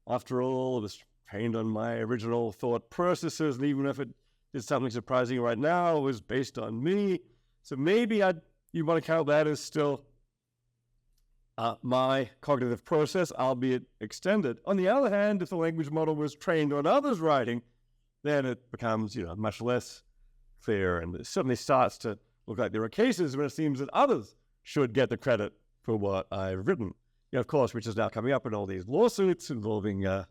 After all, it was trained on my original thought processes, and even if it did something surprising right now, it was based on me. So maybe you want to count that as still my cognitive process, albeit extended. On the other hand, if the language model was trained on others' writing, then it becomes, much less clear, and it certainly starts to look like there are cases where it seems that others should get the credit for what I've written. Of course, which is now coming up in all these lawsuits involving Dolly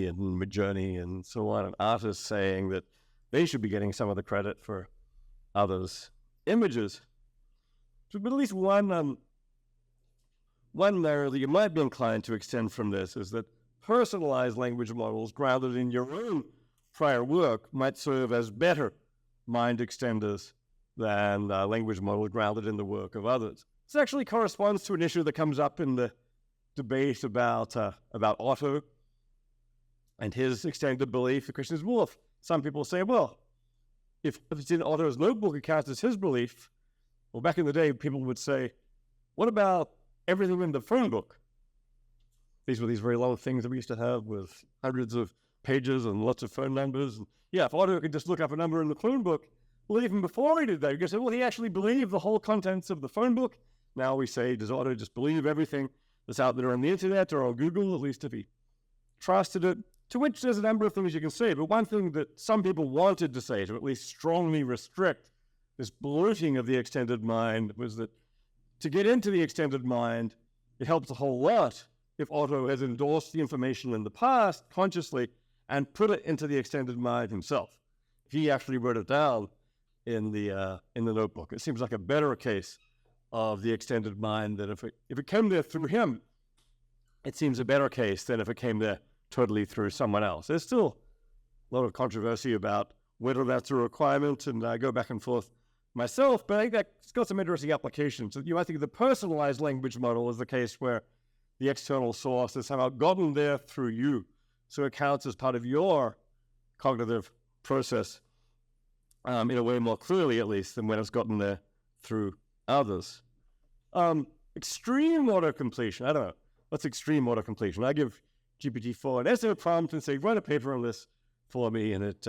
and Midjourney and so on, and artists saying that they should be getting some of the credit for others' images. So, but at least one layer that you might be inclined to extend from this is that personalized language models grounded in your own prior work might serve as better mind extenders than language models grounded in the work of others. This actually corresponds to an issue that comes up in the debate about Otto and his extended belief. The question is, well, if some people say, well, if it's in Otto's notebook, it counts as his belief. Well, back in the day, people would say, what about everything in the phone book? These were these very long things that we used to have with hundreds of pages and lots of phone numbers. And if Otto could just look up a number in the phone book, well, even before he did that, you could say, well, he actually believed the whole contents of the phone book. Now we say, does Otto just believe everything that's out there on the internet or on Google, at least if he trusted it? To which there's a number of things you can say, but one thing that some people wanted to say to at least strongly restrict this bloating of the extended mind was that to get into the extended mind, it helps a whole lot if Otto has endorsed the information in the past consciously and put it into the extended mind himself. If he actually wrote it down in the notebook, it seems like a better case of the extended mind than if it came there through him. It seems a better case than if it came there totally through someone else. There's still a lot of controversy about whether that's a requirement, and I go back and forth myself, but I think that's got some interesting applications. So I think the personalized language model is the case where the external source has somehow gotten there through you, so it counts as part of your cognitive process in a way more clearly, at least, than when it's gotten there through others. Extreme autocompletion. I don't know. What's extreme autocompletion? I give GPT-4 an essay prompt and say, write a paper on this for me, and it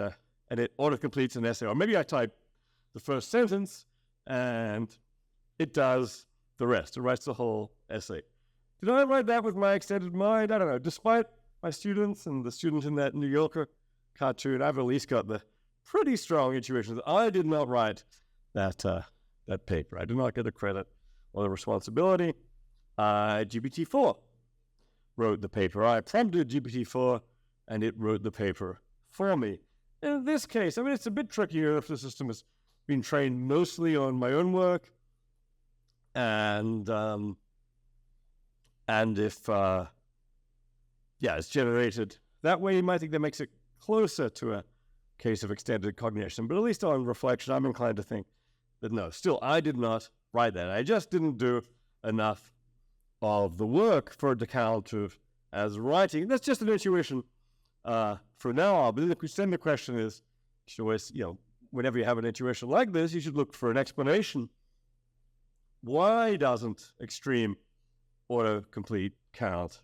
autocompletes an essay. Or maybe I type the first sentence, and it does the rest. It writes the whole essay. Did I write that with my extended mind? I don't know. Despite my students and the student in that New Yorker cartoon, I've at least got the pretty strong intuition that I did not write that paper. I did not get the credit or the responsibility. GPT-4. wrote the paper. I prompted GPT-4, and it wrote the paper for me. In this case, I mean, it's a bit trickier if the system has been trained mostly on my own work, and if it's generated that way, you might think that makes it closer to a case of extended cognition. But at least on reflection, I'm inclined to think that no, still, I did not write that. I just didn't do enough of the work for it to count as writing. That's just an intuition for now. But then the question is, whenever you have an intuition like this, you should look for an explanation. Why doesn't extreme autocomplete count?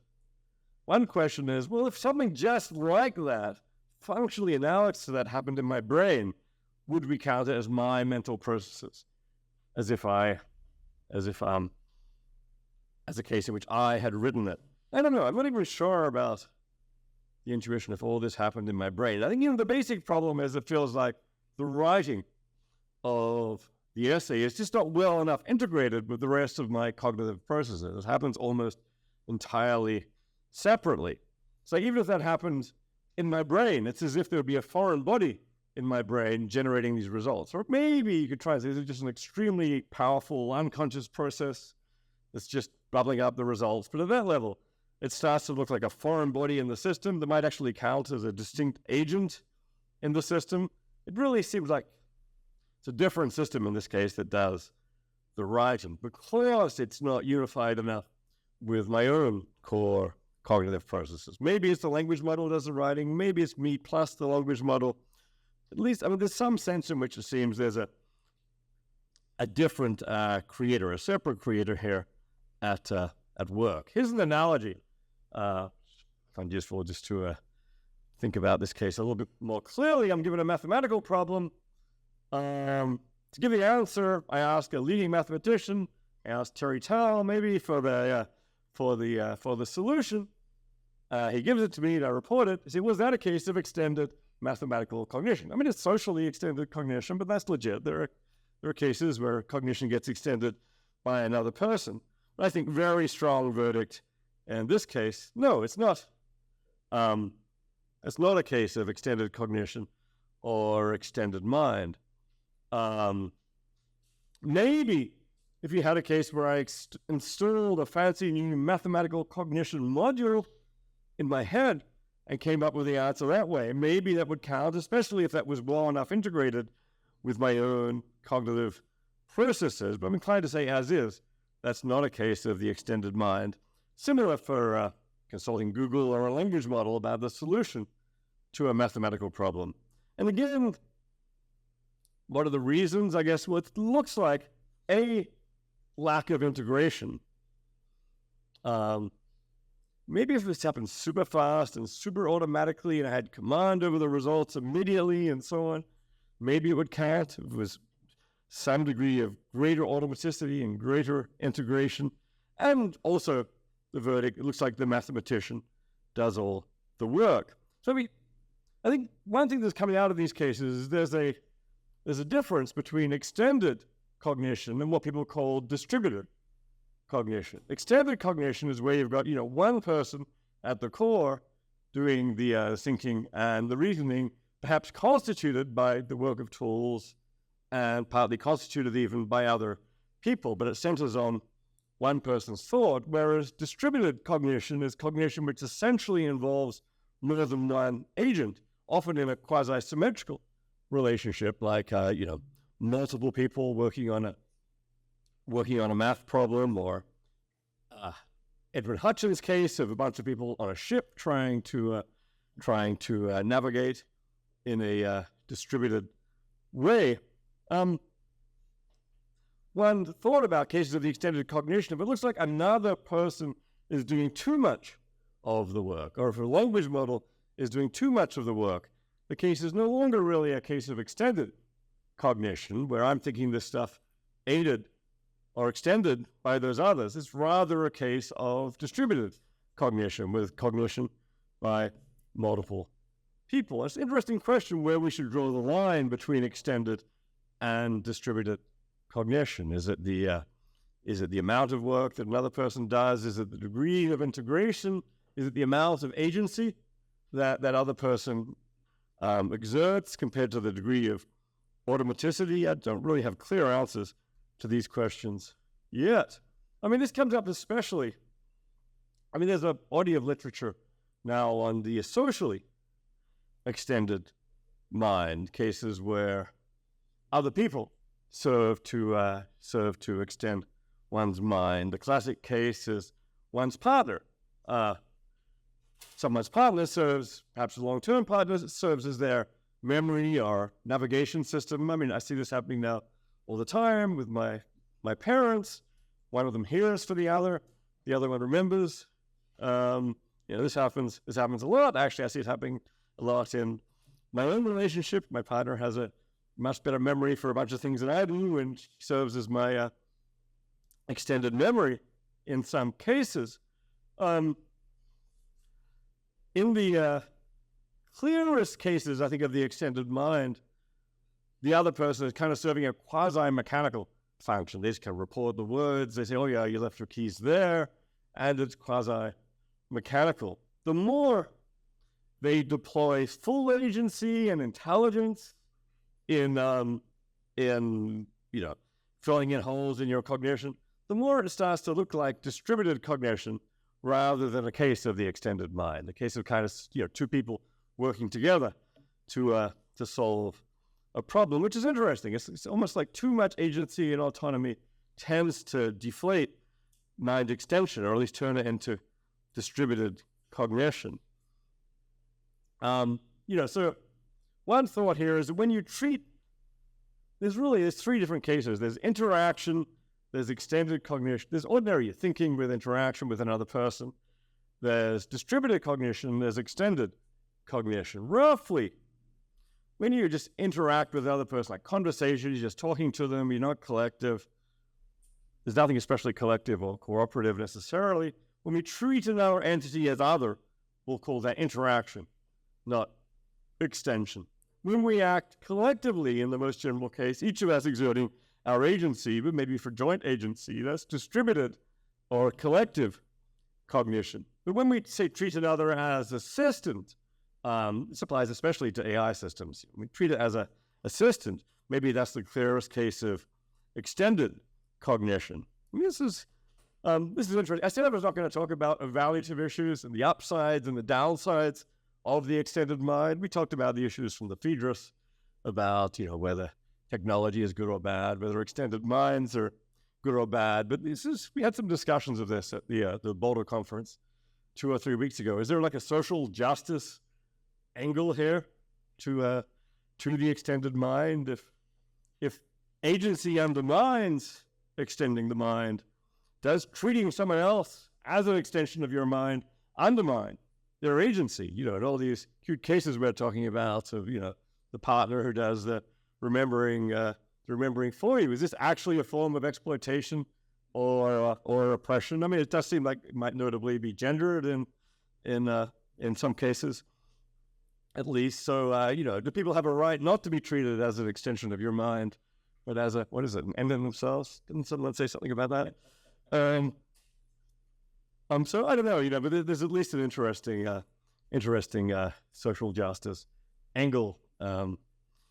One question is, well, if something just like that, functionally analogous to that, happened in my brain, would we count it as my mental processes? As a case in which I had written it. I don't know. I'm not even sure about the intuition if all this happened in my brain. I think, the basic problem is it feels like the writing of the essay is just not well enough integrated with the rest of my cognitive processes. It happens almost entirely separately. So even if that happened in my brain, it's as if there would be a foreign body in my brain generating these results. Or maybe you could try and say it's just an extremely powerful unconscious process that's just bubbling up the results. But at that level, it starts to look like a foreign body in the system that might actually count as a distinct agent in the system. It really seems like it's a different system in this case that does the writing, because it's not unified enough with my own core cognitive processes. Maybe it's the language model that does the writing, maybe it's me plus the language model. At least, there's some sense in which it seems there's a different creator, a separate creator here at work. Here's an analogy I find useful just to think about this case a little bit more clearly. I'm given a mathematical problem. To give the answer, I ask a leading mathematician. I ask Terry Tao maybe for the solution. He gives it to me, and I report it. I say, was that a case of extended mathematical cognition? I mean, it's socially extended cognition, but that's legit. There are cases where cognition gets extended by another person. But I think very strong verdict in this case. No, it's not. It's not a case of extended cognition or extended mind. Maybe if you had a case where I installed a fancy new mathematical cognition module in my head and came up with the answer that way, maybe that would count, especially if that was well enough integrated with my own cognitive processes. But I'm inclined to say, as is, that's not a case of the extended mind. Similar for consulting Google or a language model about the solution to a mathematical problem. And again, what are the reasons? I guess what looks like a lack of integration. Maybe if this happened super fast and super automatically and I had command over the results immediately and so on, maybe it would count. If it was some degree of greater automaticity and greater integration. And also the verdict, it looks like the mathematician does all the work. So I think one thing that's coming out of these cases is there's a difference between extended cognition and what people call distributed cognition. Extended cognition is where you've got, one person at the core doing the thinking and the reasoning, perhaps constituted by the work of tools and partly constituted even by other people, but it centers on one person's thought, whereas distributed cognition is cognition which essentially involves more than one agent, often in a quasi-symmetrical relationship, like multiple people working on a math problem, or Edward Hutchins' case of a bunch of people on a ship trying to navigate in a distributed way. One thought about cases of the extended cognition, if it looks like another person is doing too much of the work, or if a language model is doing too much of the work, the case is no longer really a case of extended cognition, where I'm thinking this stuff aided or extended by those others. It's rather a case of distributed cognition, with cognition by multiple people. It's an interesting question where we should draw the line between extended and distributed cognition. Is it the amount of work that another person does? Is it the degree of integration Is it the amount of agency that that other person exerts compared to the degree of automaticity? I don't really have clear answers to these questions yet. I mean, this comes up especially, I mean, there's a body of literature now on the socially extended mind, cases where other people serve to extend one's mind. The classic case is one's partner. Someone's partner serves, perhaps a long-term partner, serves as their memory or navigation system. I mean, I see this happening now all the time with my parents. One of them hears for the other one remembers. This happens a lot. Actually, I see it happening a lot in my own relationship. My partner has a much better memory for a bunch of things than I do, and she serves as my extended memory in some cases. In the clearest cases, I think, of the extended mind, the other person is kind of serving a quasi-mechanical function. They just kind of report the words. They say, oh yeah, you left your keys there, and it's quasi-mechanical. The more they deploy full agency and intelligence in filling in holes in your cognition, the more it starts to look like distributed cognition rather than a case of the extended mind, the case of kind of two people working together to solve a problem, which is interesting. It's almost like too much agency and autonomy tends to deflate mind extension, or at least turn it into distributed cognition. So one thought here is that when you treat, there's three different cases. There's interaction, there's extended cognition, there's ordinary thinking with interaction with another person, there's distributed cognition, there's extended cognition. Roughly, when you just interact with another person, like conversation, you're just talking to them, you're not collective, there's nothing especially collective or cooperative necessarily. When we treat another entity as other, we'll call that interaction, not extension. When we act collectively, in the most general case, each of us exerting our agency, but maybe for joint agency, that's distributed or collective cognition. But when we say treat another as assistant, this applies especially to AI systems. We treat it as an assistant. Maybe that's the clearest case of extended cognition. I mean, this is interesting. I said I was not going to talk about evaluative issues and the upsides and the downsides of the extended mind. We talked about the issues from the Phaedrus about, whether technology is good or bad, whether extended minds are good or bad. But we had some discussions of this at the Boulder conference 2 or 3 weeks ago. Is there like a social justice angle here to the extended mind? If agency undermines extending the mind, does treating someone else as an extension of your mind undermine their agency? And all these cute cases we're talking about of, the partner who does the remembering for you. Is this actually a form of exploitation or oppression? I mean, it does seem like it might notably be gendered in some cases, at least. So, do people have a right not to be treated as an extension of your mind, but as an end in themselves? Didn't someone say something about that? So I don't know, but there's at least an interesting social justice angle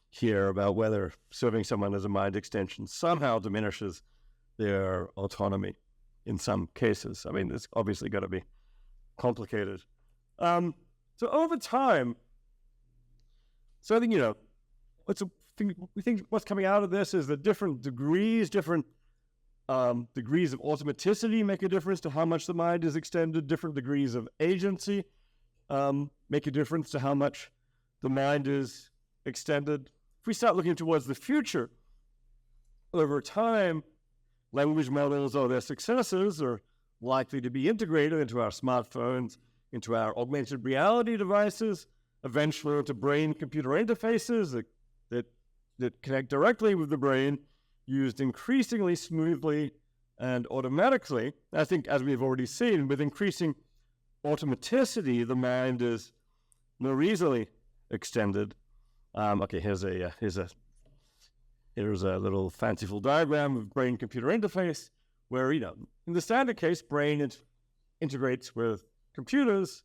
here about whether serving someone as a mind extension somehow diminishes their autonomy in some cases. I mean, it's obviously got to be complicated. So over time, I think, we think what's coming out of this is that different degrees of automaticity make a difference to how much the mind is extended. Different degrees of agency make a difference to how much the mind is extended. If we start looking towards the future, over time, language models or their successors are likely to be integrated into our smartphones, into our augmented reality devices, eventually into brain-computer interfaces that connect directly with the brain, used increasingly smoothly and automatically. I think, as we've already seen, with increasing automaticity, the mind is more easily extended. Okay, here's a little fanciful diagram of brain-computer interface where, in the standard case, brain integrates with computers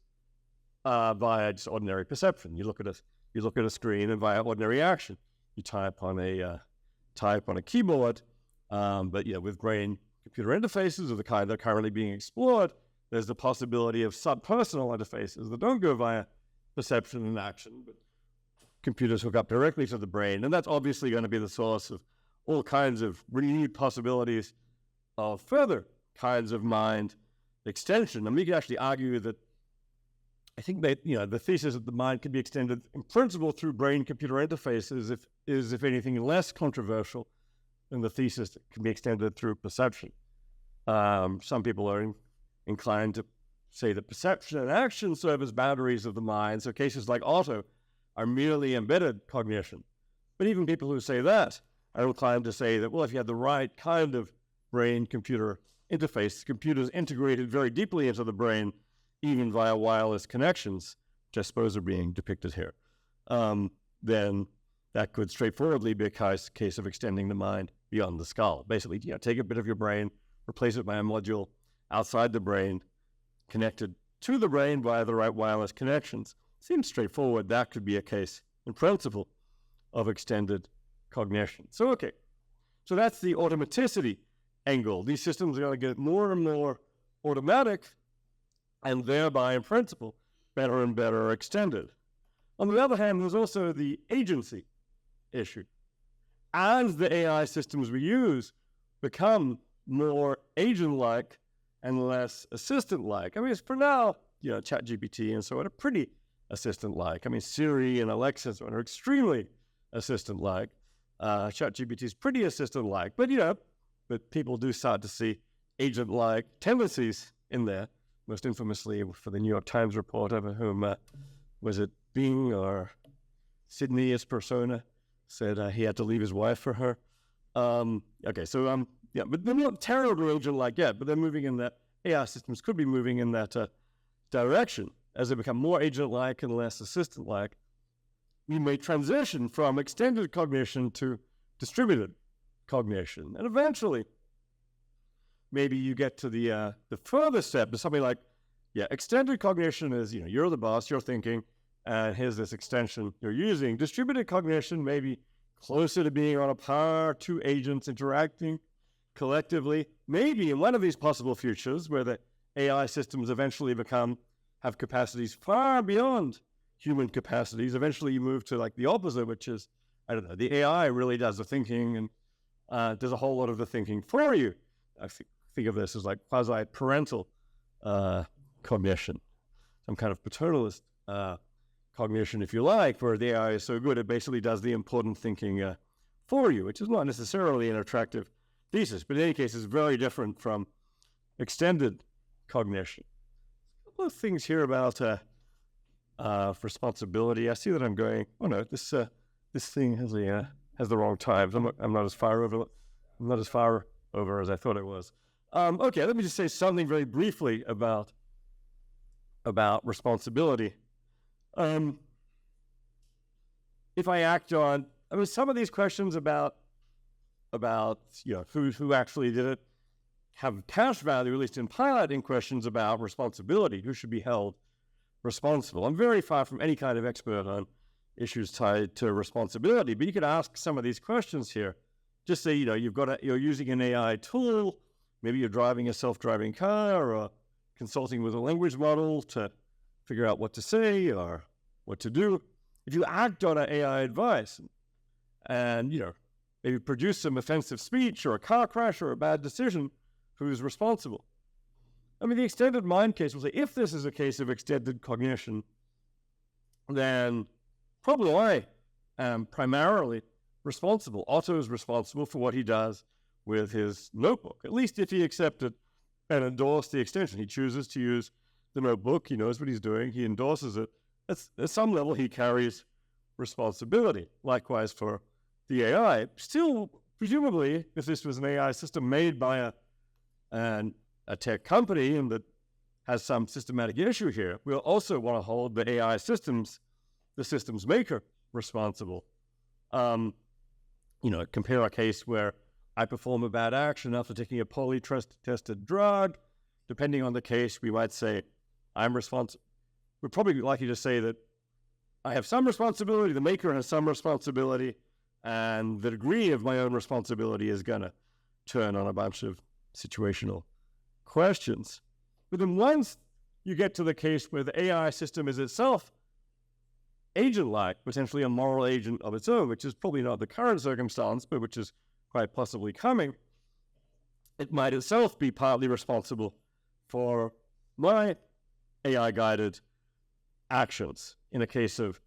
via just ordinary perception. You look at a screen, and via ordinary action, you type on a keyboard. But with brain-computer interfaces of the kind that are currently being explored, there's the possibility of subpersonal interfaces that don't go via perception and action, but computers hook up directly to the brain, and that's obviously going to be the source of all kinds of renewed possibilities of further kinds of mind extension. And we could actually argue that I think that the thesis that the mind can be extended in principle through brain-computer interfaces is if anything less controversial than the thesis that can be extended through perception. Some people are inclined to say that perception and action serve as boundaries of the mind, so cases like Otto are merely embedded cognition. But even people who say that are inclined to say that, well, if you had the right kind of brain-computer interface, computers integrated very deeply into the brain, even via wireless connections, which I suppose are being depicted here, then that could straightforwardly be a case of extending the mind beyond the skull. Basically, take a bit of your brain, replace it by a module outside the brain, connected to the brain via the right wireless connections. Seems straightforward. That could be a case, in principle, of extended cognition. So that's the automaticity angle. These systems are going to get more and more automatic, and thereby, in principle, better and better extended. On the other hand, there's also the agency issue. As the AI systems we use become more agent-like and less assistant-like. I mean, for now, ChatGPT and so on are pretty assistant-like. I mean, Siri and Alexa are extremely assistant-like. ChatGPT is pretty assistant-like, but people do start to see agent-like tendencies in there. Most infamously for the New York Times report over whom, was it Bing or Sydney as persona, said he had to leave his wife for her. But they're not terribly agent-like yet, but they're moving in that, AI systems could be moving in that direction. As they become more agent-like and less assistant-like, we may transition from extended cognition to distributed cognition. And eventually, maybe you get to the further step to something like, extended cognition is, you're the boss, you're thinking, and here's this extension you're using. Distributed cognition may be closer to being on a par, two agents interacting collectively. Maybe in one of these possible futures where the AI systems eventually have capacities far beyond human capacities, eventually you move to like the opposite, which is, the AI really does the thinking and does a whole lot of the thinking for you. I think of this as like quasi-parental cognition, some kind of paternalist cognition, if you like, where the AI is so good it basically does the important thinking for you, which is not necessarily an attractive thesis, but in any case is very different from extended cognition. A couple of things here about responsibility. I see that I'm going, this thing has the wrong times. I'm not as far over as I thought it was. Let me just say something very briefly about responsibility. If I act on, some of these questions about who actually did it have cash value, at least in piloting questions about responsibility, who should be held responsible. I'm very far from any kind of expert on issues tied to responsibility, but you could ask some of these questions here. Just say, you're using an AI tool, maybe you're driving a self-driving car or consulting with a language model to figure out what to say or what to do. If you act on an AI advice and, maybe produce some offensive speech or a car crash or a bad decision, who's responsible? The extended mind case will say, if this is a case of extended cognition, then probably I am primarily responsible. Otto is responsible for what he does with his notebook, at least if he accepted and endorsed the extension. He chooses to use the notebook. He knows what he's doing. He endorses it. At some level, he carries responsibility. Likewise for the AI. Still, presumably, if this was an AI system made by a tech company and that has some systematic issue here, we'll also want to hold the AI systems, the systems maker, responsible. Compare a case where I perform a bad action after taking a poorly tested drug. Depending on the case, we might say we're probably likely to say that I have some responsibility, the maker has some responsibility, and the degree of my own responsibility is going to turn on a bunch of situational questions. But then once you get to the case where the AI system is itself agent-like, potentially a moral agent of its own, which is probably not the current circumstance, but which is quite possibly coming, it might itself be partly responsible for my AI-guided actions in a case of,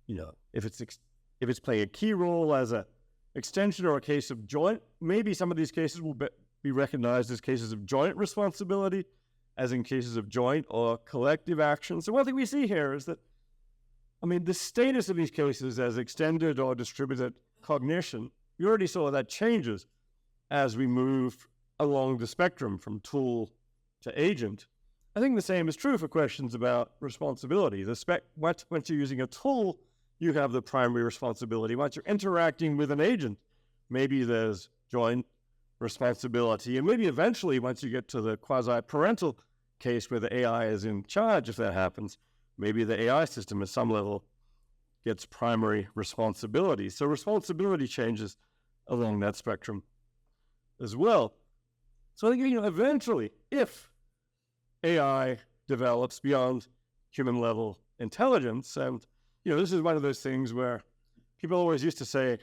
if it's playing a key role as a extension or a case of joint, maybe some of these cases will be recognized as cases of joint responsibility, as in cases of joint or collective action. So one thing we see here is that, the status of these cases as extended or distributed cognition, we already saw that changes as we move along the spectrum from tool to agent. I think the same is true for questions about responsibility. Once you're using a tool, you have the primary responsibility. Once you're interacting with an agent, maybe there's joint responsibility. And maybe eventually, once you get to the quasi-parental case where the AI is in charge, if that happens, maybe the AI system at some level gets primary responsibility. So responsibility changes along that spectrum as well. So I think, eventually, if AI develops beyond human level intelligence, and, this is one of those things where people always used to say,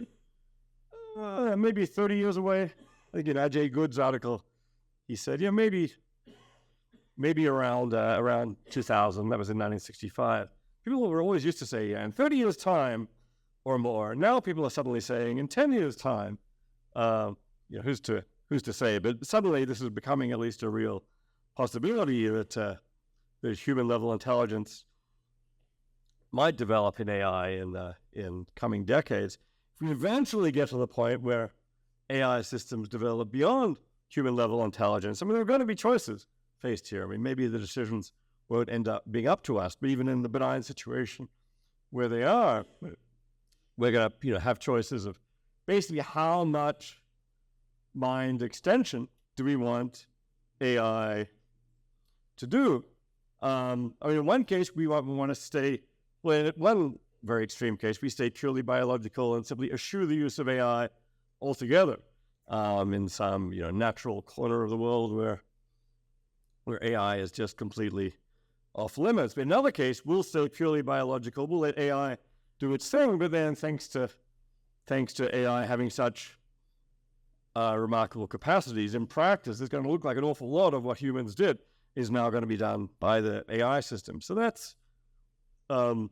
maybe 30 years away. I think in Ajay Good's article, he said, maybe around 2000, that was in 1965. People were always used to say, in 30 years' time or more. Now people are suddenly saying, in 10 years' time, who's to say? But suddenly this is becoming at least a real possibility that human-level intelligence might develop in AI in coming decades. If we eventually get to the point where AI systems develop beyond human-level intelligence, there are going to be choices faced here. Maybe the decisions won't end up being up to us, but even in the benign situation where they are, we're going to have choices of basically how much mind extension do we want AI to do. In one case, we want to stay, well, in one very extreme case, we stay purely biological and simply eschew the use of AI altogether in some natural corner of the world where AI is just completely off limits. But in another case, we'll stay purely biological. We'll let AI do its thing, but then thanks to AI having such remarkable capacities in practice, it's going to look like an awful lot of what humans did is now going to be done by the AI system. So that's one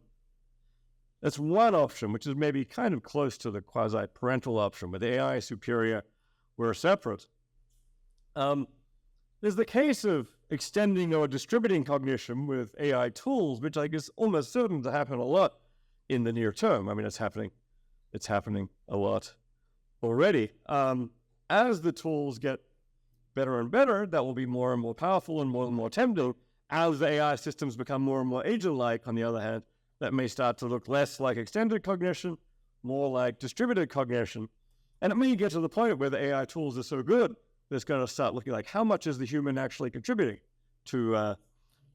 option, which is maybe kind of close to the quasi-parental option, where the AI is superior, we're separate. There's the case of extending or distributing cognition with AI tools, which I guess almost certain to happen a lot in the near term. It's happening a lot already. As the tools get better and better, that will be more and more powerful and more tempting. As the AI systems become more and more agent-like, on the other hand, that may start to look less like extended cognition, more like distributed cognition. And it may get to the point where the AI tools are so good that it's going to start looking like how much is the human actually contributing to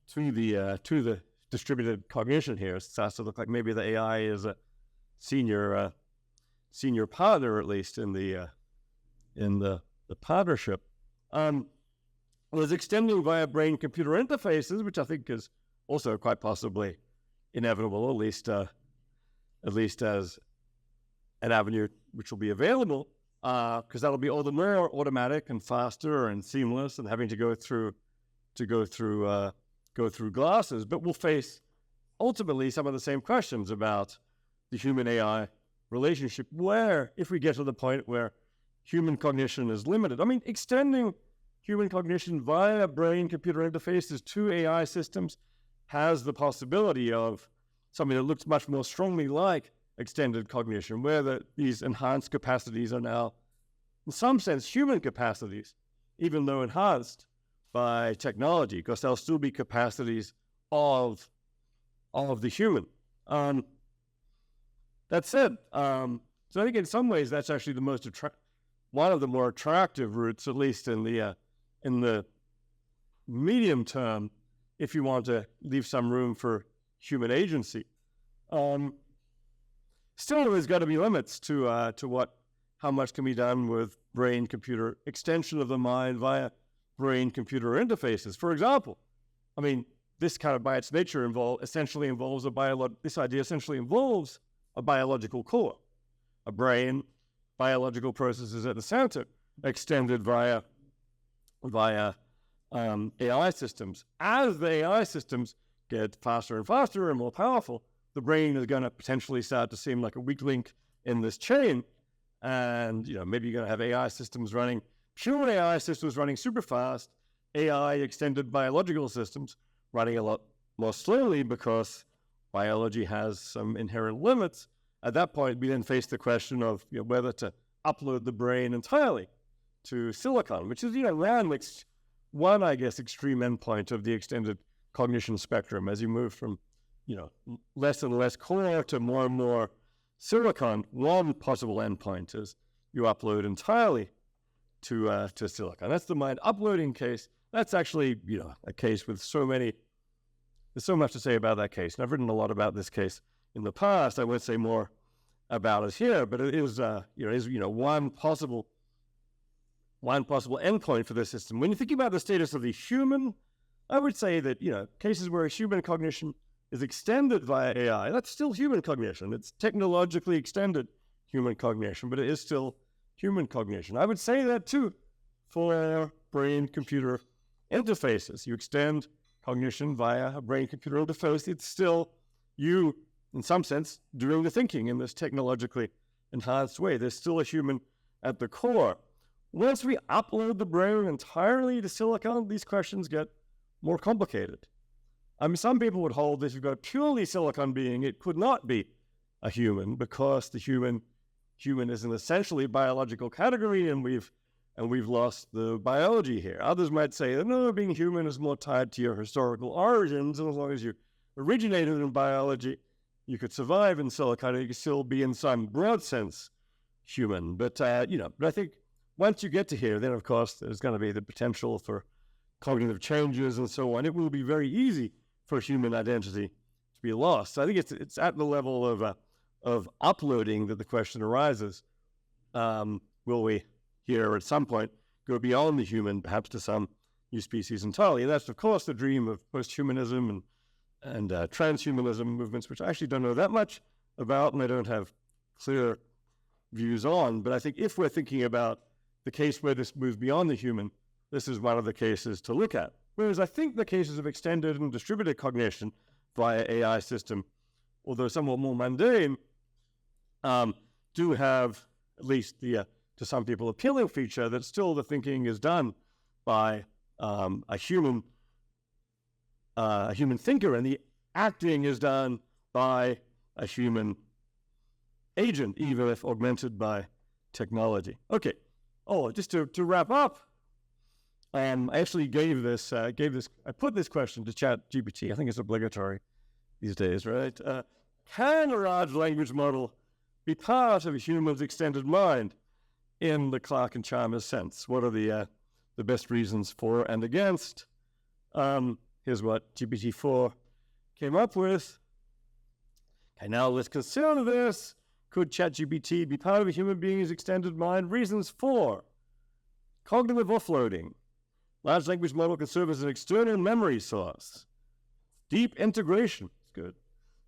the distributed cognition here. It starts to look like maybe the AI is a senior partner, at least in the partnership. There's extending via brain-computer interfaces, which I think is also quite possibly inevitable, at least as an avenue which will be available, because that'll be all the more automatic and faster and seamless, and having to go through glasses. But we'll face ultimately some of the same questions about the human-AI relationship, where if we get to the point where human cognition is limited, extending human cognition via brain-computer interfaces to AI systems has the possibility of something that looks much more strongly like extended cognition, where these enhanced capacities are now, in some sense, human capacities, even though enhanced by technology, because they'll still be capacities of the human. That said, so I think in some ways that's actually the most one of the more attractive routes, at least in the medium term, if you want to leave some room for human agency. Still, there's got to be limits to how much can be done with brain-computer extension of the mind via brain-computer interfaces. For example, I mean, this kind of by its nature essentially involves a biological core, a brain, biological processes at the center, extended via AI systems. As the AI systems get faster and faster and more powerful, the brain is going to potentially start to seem like a weak link in this chain. And, maybe you're going to have AI systems running, pure AI systems running super fast, AI extended biological systems running a lot more slowly because biology has some inherent limits. At that point, we then face the question of whether to upload the brain entirely to silicon, which is one, I guess, extreme endpoint of the extended cognition spectrum as you move from less and less core to more and more silicon. One possible endpoint is you upload entirely to silicon. That's the mind uploading case. That's actually a case with there's so much to say about that case. And I've written a lot about this case in the past. I won't say more about it here, but it is one possible endpoint for the system. When you think about the status of the human, I would say that cases where human cognition is extended via AI, that's still human cognition. It's technologically extended human cognition, but it is still human cognition. I would say that too for brain-computer interfaces. You extend cognition via a brain-computer interface. It's still you, in some sense, doing the thinking in this technologically enhanced way. There's still a human at the core. Once we upload the brain entirely to silicon, these questions get more complicated. I mean, some people would hold that if you've got a purely silicon being, it could not be a human because the human is an essentially biological category, and we've lost the biology here. Others might say that no, being human is more tied to your historical origins, and as long as you originated in biology, you could survive in silicon, you could still be in some broad sense human. But I think once you get to here, then of course there's going to be the potential for cognitive changes and so on. It will be very easy for human identity to be lost. So I think it's at the level of uploading that the question arises. Will we here at some point go beyond the human, perhaps to some new species entirely? And that's of course the dream of post-humanism and transhumanism movements, which I actually don't know that much about and I don't have clear views on. But I think if we're thinking about the case where this moves beyond the human, this is one of the cases to look at. Whereas I think the cases of extended and distributed cognition via AI system, although somewhat more mundane, do have at least the, to some people, appealing feature that still the thinking is done by a human thinker, and the acting is done by a human agent, even if augmented by technology. Okay. Oh, just to wrap up, I actually I put this question to ChatGPT. I think it's obligatory these days, right? Can a large language model be part of a human's extended mind in the Clark and Chalmers sense? What are the best reasons for and against? Here's what GPT-4 came up with. Okay, now let's consider this. Could ChatGPT be part of a human being's extended mind? Reasons for: cognitive offloading. Large language model can serve as an external memory source. Deep integration. It's good.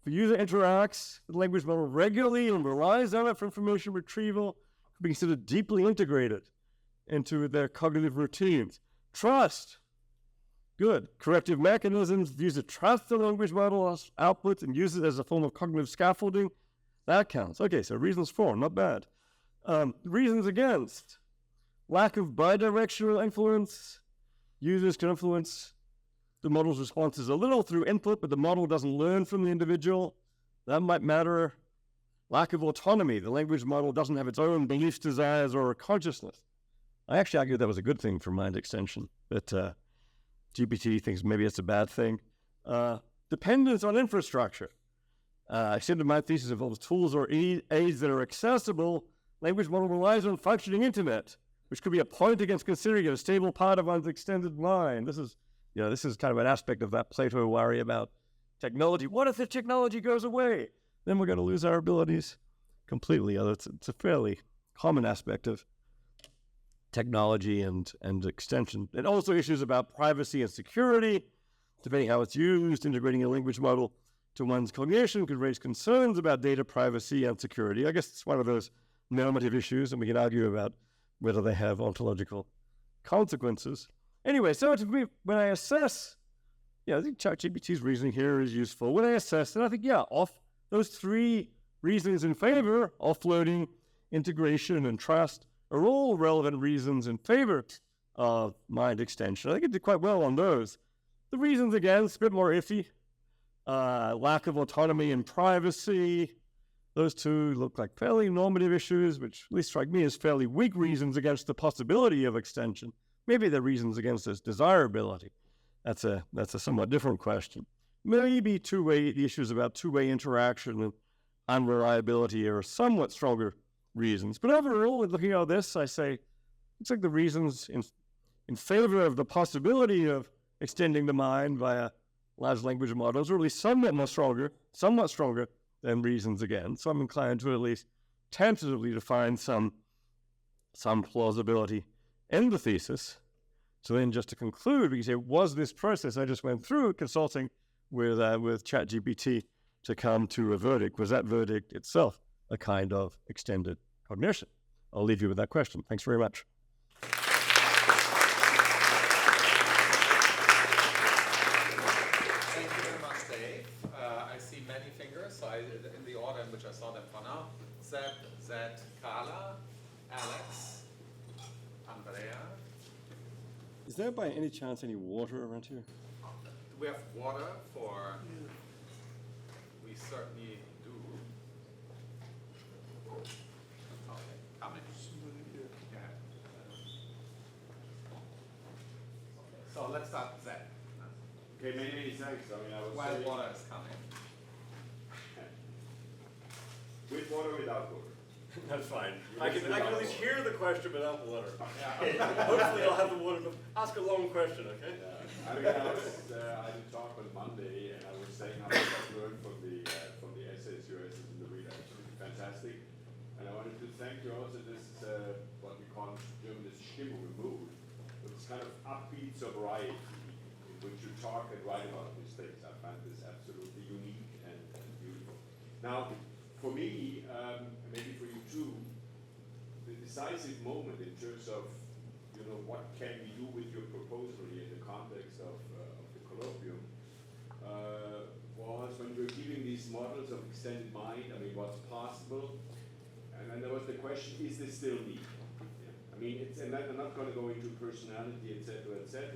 If a user interacts with the language model regularly and relies on it for information retrieval, it could be considered deeply integrated into their cognitive routines. Trust. Good. Corrective mechanisms. The user trusts the language model output and uses it as a form of cognitive scaffolding. That counts. Okay, so reasons for, not bad. Reasons against: lack of bidirectional influence. Users can influence the model's responses a little through input, but the model doesn't learn from the individual. That might matter. Lack of autonomy. The language model doesn't have its own beliefs, desires, or consciousness. I actually argued that was a good thing for mind extension, but GPT thinks maybe it's a bad thing. Dependence on infrastructure. Extended mind thesis involves tools or aids that are accessible. Language model relies on functioning internet, which could be a point against considering it a stable part of one's extended mind. This is this is kind of an aspect of that Plato worry about technology. What if the technology goes away? Then we're going to lose our abilities completely. It's a fairly common aspect of technology and extension. And also issues about privacy and security, depending how it's used. Integrating a language model to one's cognition could raise concerns about data privacy and security. I guess it's one of those normative issues, and we can argue about whether they have ontological consequences. Anyway, so to me, when I assess, I think ChatGPT's reasoning here is useful. When I assess, then I think, off those three reasons in favor, offloading, integration, and trust, are all relevant reasons in favor of mind extension. I think it did quite well on those. The reasons, again, it's a bit more iffy. Lack of autonomy and privacy. Those two look like fairly normative issues, which at least strike me as fairly weak reasons against the possibility of extension. Maybe they're reasons against its desirability. That's a somewhat different question. Maybe the issues about two-way interaction and unreliability are somewhat stronger reasons. But overall, looking at this, I say it's like the reasons in favor of the possibility of extending the mind via large language models are really somewhat stronger than reasons again. So I'm inclined to at least tentatively define some plausibility in the thesis. So then just to conclude, we can say, was this process I just went through consulting with ChatGPT to come to a verdict? Was that verdict itself a kind of extended cognition? I'll leave you with that question. Thanks very much. Thank you very much, Dave. I see many fingers, so in the order in which I saw them for now. Zed, Carla, Alex, Andrea. Is there by any chance any water around here? We have water for, we certainly do. Okay, coming. Yeah. So let's start with Zed. Okay, many thanks. I mean, I was While saying, water is coming. with water, without water. That's fine. I can at least hear the question without the water. Yeah. Hopefully I'll have the water to ask a long question, okay? I mean, I did talk on Monday, and I was saying how much I've learned from the essays your essays in the read. Absolutely fantastic. And I wanted to thank you also. This is what we call in German this Stimmung mood, with this kind of upbeat sobriety in which you talk and write about these things. I find this absolutely unique and beautiful. Now, for me, maybe for you too, the decisive moment in terms of, what can we do with your proposal here in the context of the colloquium, was when you're giving these models of extended mind, I mean, what's possible, and then there was the question, is this still me? Yeah. I mean, and I'm not going to go into personality, etc., etc.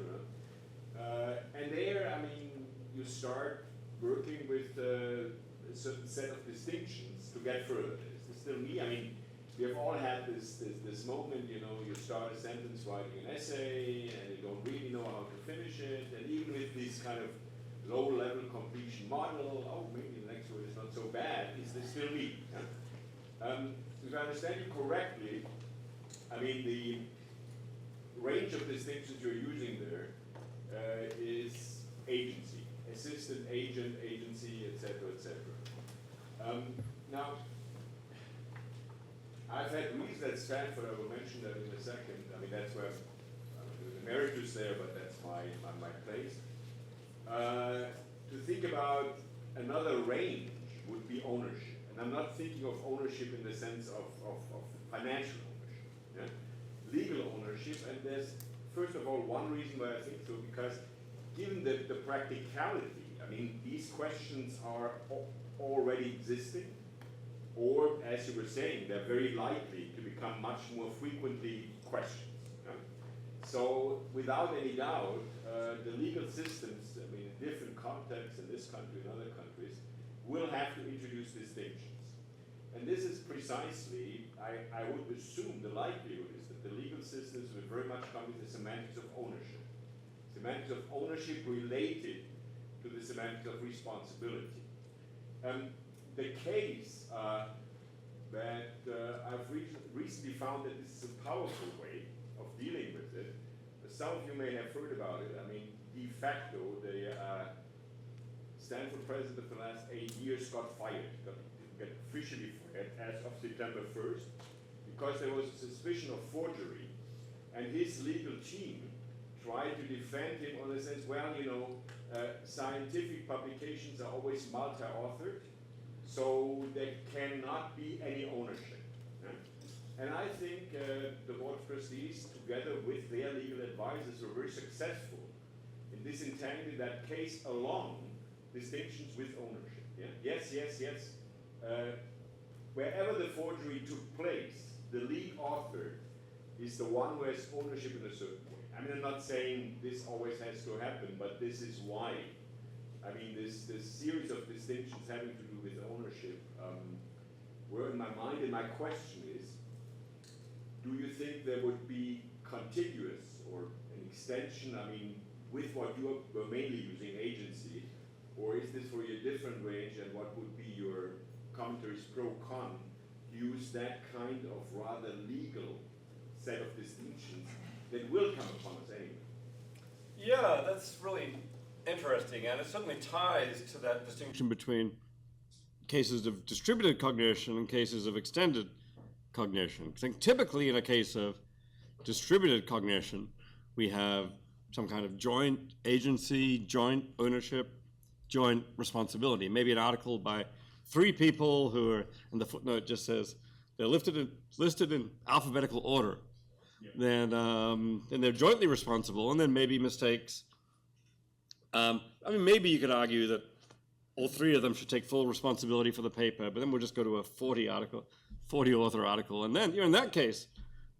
And there, I mean, you start working with a certain set of distinctions to get further. Is this still me? I mean, we have all had this moment, you start a sentence writing an essay and you don't really know how to finish it, and even with this kind of low-level completion model, maybe the next word is not so bad, is this still me? Yeah? If I understand you correctly, I mean, the range of distinctions you're using there is agency, assistant, agent, agency, etc., etc. Now, I've had reasons at Stanford, I will mention that in a second. I mean, that's where the emeritus there, but that's my place. To think about another range would be ownership. And I'm not thinking of ownership in the sense of financial ownership. Yeah? Legal ownership, and there's, first of all, one reason why I think so, because given the practicality, I mean, these questions are already existing, or, as you were saying, they're very likely to become much more frequently questions. Yeah? So, without any doubt, the legal systems, I mean, in different contexts, in this country and other countries, will have to introduce distinctions. And this is precisely, I would assume, the likelihood is that the legal systems will very much come with the semantics of ownership. Semantics of ownership related to the semantics of responsibility. The case that I've recently found that this is a powerful way of dealing with it. Some of you may have heard about it. I mean, de facto, the Stanford president for the last 8 years got fired, got officially fired as of September 1st, because there was a suspicion of forgery, and his legal team tried to defend him on the sense, well, you know, scientific publications are always multi-authored, so there cannot be any ownership. And I think the Board of Trustees, together with their legal advisors, were very successful in disentangling that case along distinctions with ownership. Yeah? Yes. Wherever the forgery took place, the lead author is the one who has ownership in a certain way. I mean, I'm not saying this always has to happen, but this is why. I mean, this series of distinctions having to do with ownership were in my mind, and my question is, do you think there would be contiguous or an extension, I mean, with what you were mainly using, agency, or is this for a different range, and what would be your commentaries pro-con, use that kind of rather legal set of distinctions that will come upon us anyway? Yeah, that's really interesting, and it certainly ties to that distinction between cases of distributed cognition and cases of extended cognition. I think typically in a case of distributed cognition, we have some kind of joint agency, joint ownership, joint responsibility. Maybe an article by 3 people who are, and the footnote just says, they're listed in alphabetical order. Yeah. Then they're jointly responsible, and then maybe mistakes. I mean, maybe you could argue that all 3 of them should take full responsibility for the paper, but then we'll just go to a 40 author article, and then, you know, in that case,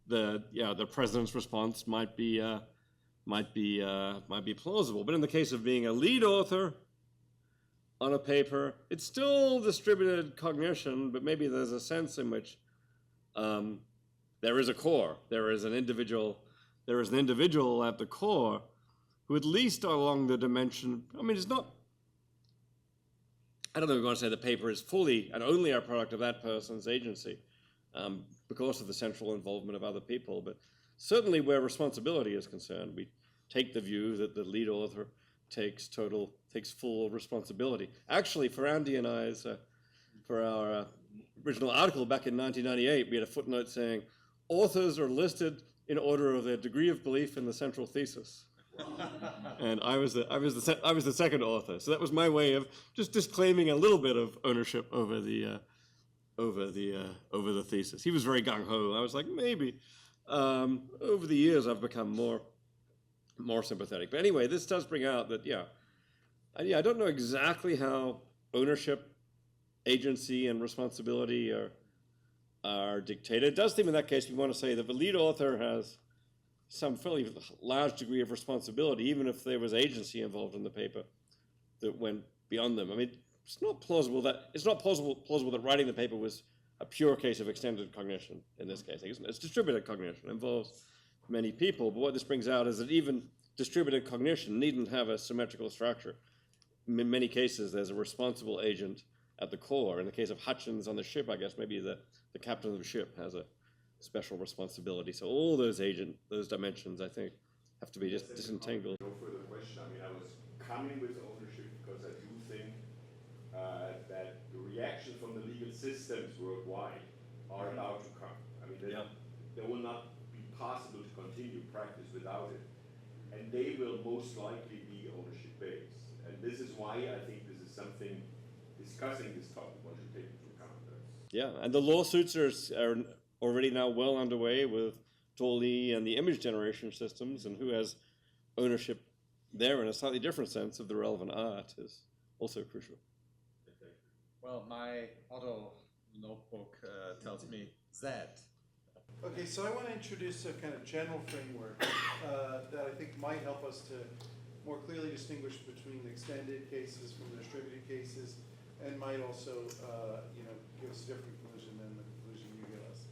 the president's response might be plausible. But in the case of being a lead author on a paper, it's still distributed cognition, but maybe there's a sense in which there is a core, there is an individual at the core who, at least along the dimension, I mean, it's not, I don't know if we want to say the paper is fully and only a product of that person's agency because of the central involvement of other people, but certainly where responsibility is concerned, we take the view that the lead author takes full responsibility. Actually, for Andy and I's, for our original article back in 1998, we had a footnote saying, authors are listed in order of their degree of belief in the central thesis. And I was the second author, so that was my way of just disclaiming a little bit of ownership over the thesis. He was very gung ho. I was like, maybe. Over the years, I've become more sympathetic. But anyway, this does bring out that I don't know exactly how ownership, agency, and responsibility are dictated. It does seem in that case we want to say that the lead author has some fairly large degree of responsibility, even if there was agency involved in the paper that went beyond them. I mean, it's not plausible that writing the paper was a pure case of extended cognition in this case. It's distributed cognition. It involves many people, but what this brings out is that even distributed cognition needn't have a symmetrical structure. In many cases, there's a responsible agent at the core. In the case of Hutchins on the ship, I guess maybe the captain of the ship has a special responsibility. So all those dimensions, I think, have to be just disentangled. No further question. I mean, I was coming with ownership because I do think that the reaction from the legal systems worldwide are about to come. I mean, there will not be possible to continue practice without it. And they will most likely be ownership based. And this is why I think this is something discussing this topic one should take into account. Yeah, and the lawsuits are already now well underway with DALL-E and the image generation systems, and who has ownership there in a slightly different sense of the relevant art is also crucial. Well, my auto notebook tells me Zed. Okay, so I want to introduce a kind of general framework that I think might help us to more clearly distinguish between extended cases from distributed cases, and might also, give us a different conclusion than the conclusion you give us.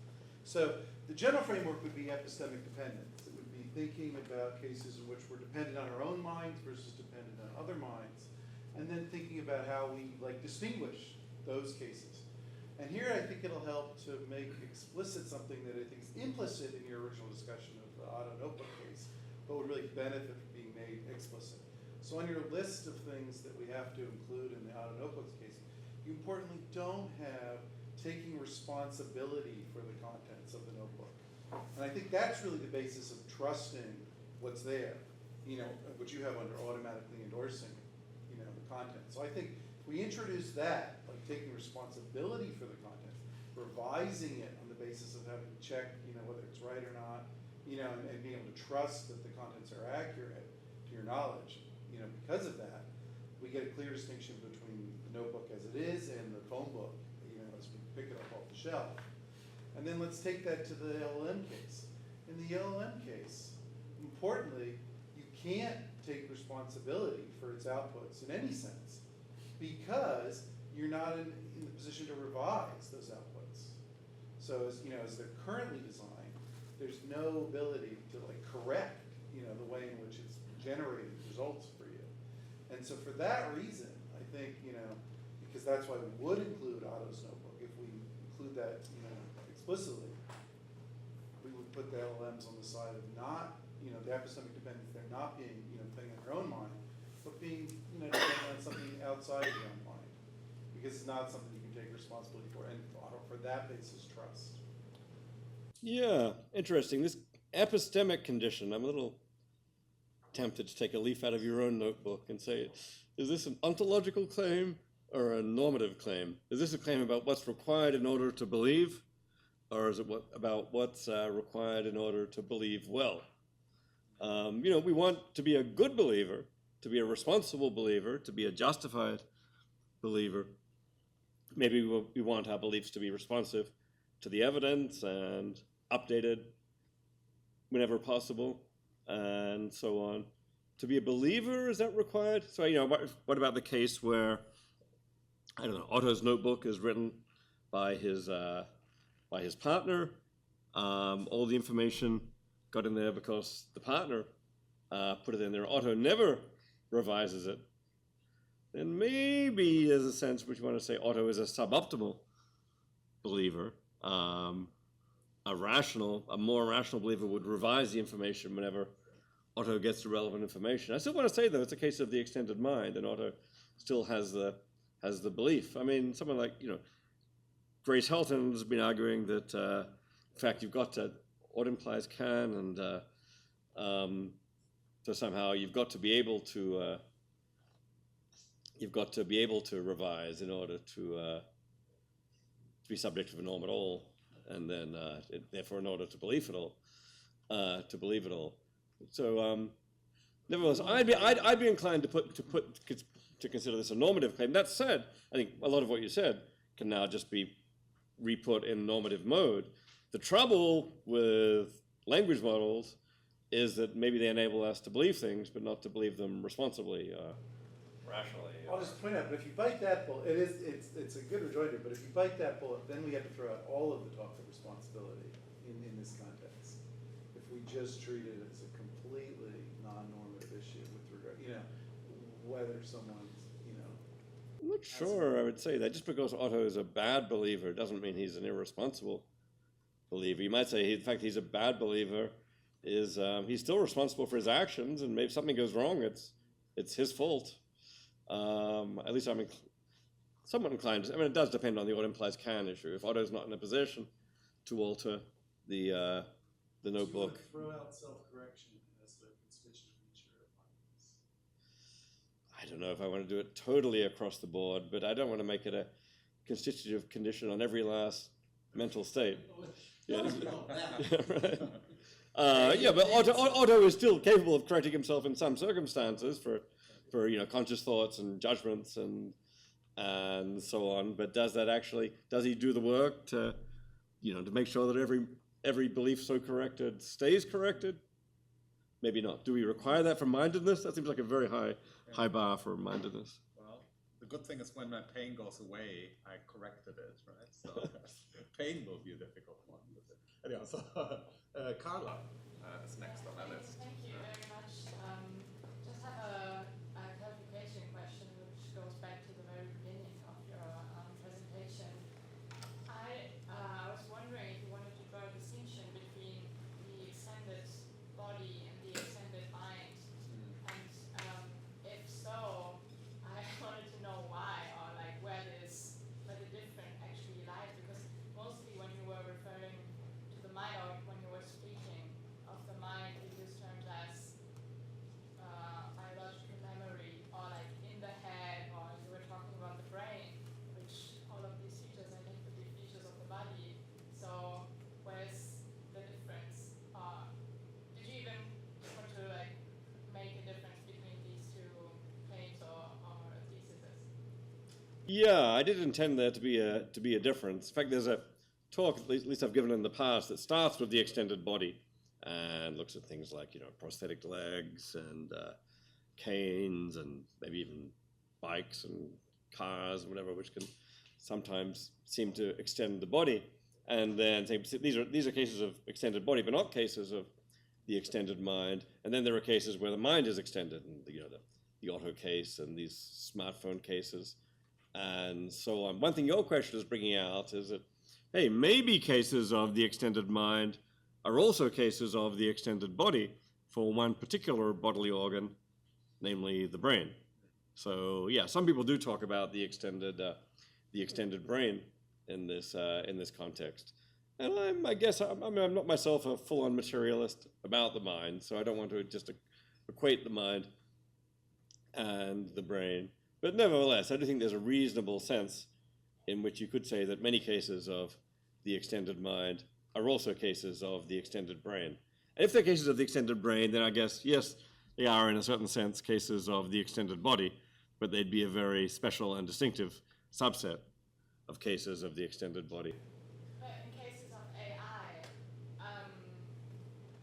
So the general framework would be epistemic dependence. It would be thinking about cases in which we're dependent on our own minds versus dependent on other minds, and then thinking about how we distinguish those cases. And here I think it'll help to make explicit something that I think is implicit in your original discussion of the auto notebook case, but would really benefit from being made explicit. So on your list of things that we have to include in the auto notebooks case, you importantly don't have taking responsibility for the contents of the notebook. And I think that's really the basis of trusting what's there, what you have under automatically endorsing, the content. So I think if we introduce that, like taking responsibility for the content, revising it on the basis of having to check, whether it's right or not, and being able to trust that the contents are accurate to your knowledge, because of that, we get a clear distinction between the notebook as it is and the phone book, as we pick it up off the shelf. And then let's take that to the LLM case. In the LLM case, importantly, you can't take responsibility for its outputs in any sense because you're not in the position to revise those outputs. So as they're currently designed, there's no ability to correct, the way in which it's generating results for you. And so for that reason, I think, because that's why we would include Otto's notebook, if we include that, explicitly, we would put the LLMs on the side of not, the epistemic dependence, they're not being, thing in their own mind, but being, dependent on something outside of your own mind. Because it's not something you can take responsibility for, and for that basis, trust. Yeah, interesting. This epistemic condition, I'm a little tempted to take a leaf out of your own notebook and say, is this an ontological claim or a normative claim? Is this a claim about what's required in order to believe? Or is it about what's required in order to believe well? We want to be a good believer, to be a responsible believer, to be a justified believer. Maybe we want our beliefs to be responsive to the evidence and updated whenever possible, and so on. To be a believer, is that required? So, what about the case where, I don't know, Otto's notebook is written by his partner, all the information got in there because the partner put it in there. Otto never revises it. Then maybe there's a sense which you want to say Otto is a suboptimal believer. A more rational believer would revise the information whenever Otto gets the relevant information. I still want to say, though, it's a case of the extended mind, and Otto still has the belief. I mean, someone like, Grace Helton has been arguing that, in fact, you've got to, what implies can, and so somehow you've got to be able to revise in order to be subject to a norm at all, and then therefore in order to believe it all, So, nevertheless, I'd be inclined to consider this a normative claim. That said, I think a lot of what you said can now just be re-put in normative mode. The trouble with language models is that maybe they enable us to believe things, but not to believe them responsibly, rationally. I'll just point out, but if you bite that bullet, it's a good rejoinder, but if you bite that bullet, then we have to throw out all of the talk of responsibility in this context. If we just treat it as a completely non-normative issue with regard, whether someone's, I'm not sure I would say that. Just because Otto is a bad believer doesn't mean he's an irresponsible believer. You might say, in fact, he's a bad believer. He's still responsible for his actions, and maybe if something goes wrong, it's his fault. At least I'm somewhat inclined to. I mean, it does depend on the what implies can issue. If Otto's not in a position to alter the notebook. So you would throw out self-correction as the constituent feature of mindedness. I don't know if I want to do it totally across the board, but I don't want to make it a constitutive condition on every last mental state. Yeah, right. But Otto is still capable of correcting himself in some circumstances for conscious thoughts and judgments and so on. But does he do the work to make sure that every belief so corrected stays corrected? Maybe not. Do we require that for mindedness? That seems like a very high bar for mindedness. Well, the good thing is when my pain goes away, I corrected it, right? So pain will be a difficult one. Anyhow, so Carla is next on our list. Thank you very much. Just have a clarification question which goes back to the very beginning of your presentation. I was wondering if you wanted to draw a distinction between the extended body and the extended mind, and if Yeah, I did intend there to be a difference. In fact, there's a talk, at least I've given in the past, that starts with the extended body and looks at things like, prosthetic legs and canes and maybe even bikes and cars and whatever, which can sometimes seem to extend the body. And then say, these are cases of extended body, but not cases of the extended mind. And then there are cases where the mind is extended, and the auto case and these smartphone cases and so on. One thing your question is bringing out is that, hey, maybe cases of the extended mind are also cases of the extended body for one particular bodily organ, namely the brain. So yeah, some people do talk about the extended brain in this context. And I guess I'm not myself a full-on materialist about the mind, so I don't want to just equate the mind and the brain. But nevertheless, I do think there's a reasonable sense in which you could say that many cases of the extended mind are also cases of the extended brain. And if they're cases of the extended brain, then I guess, yes, they are in a certain sense cases of the extended body, but they'd be a very special and distinctive subset of cases of the extended body. But in cases of AI,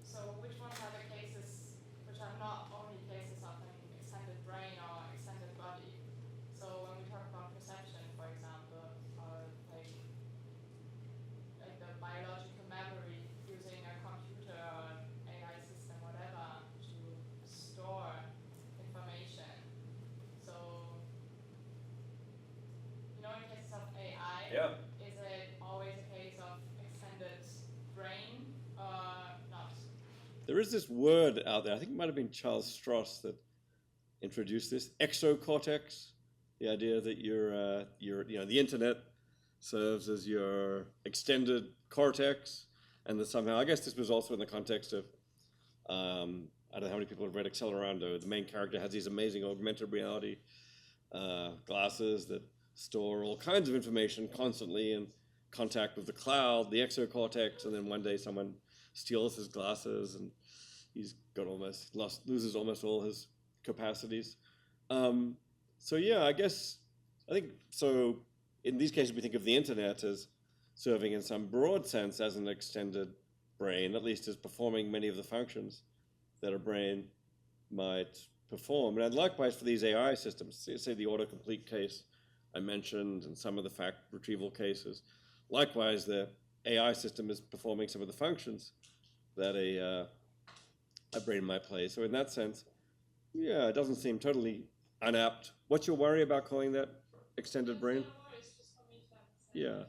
so which ones are the cases which are not only cases of an extended brain or extended body? So when we talk about perception, for example, or like the biological memory using a computer or AI system, whatever, to store information. So, in cases of AI, Yeah. is it always a case of extended brain or not? There is this word out there, I think it might have been Charles Stross that introduced this, exocortex, the idea that the internet serves as your extended cortex, and that somehow, I guess this was also in the context of, I don't know how many people have read Accelerando. The main character has these amazing augmented reality glasses that store all kinds of information constantly in contact with the cloud, the exocortex, and then one day someone steals his glasses and he's got loses almost all his capacities. So yeah, I think so. In these cases, we think of the internet as serving in some broad sense as an extended brain, at least as performing many of the functions that a brain might perform. And likewise for these AI systems, say the autocomplete case I mentioned and some of the fact retrieval cases, likewise the AI system is performing some of the functions that a brain might play. So in that sense, yeah, it doesn't seem totally unapt. What's your worry about calling that extended brain? Yeah,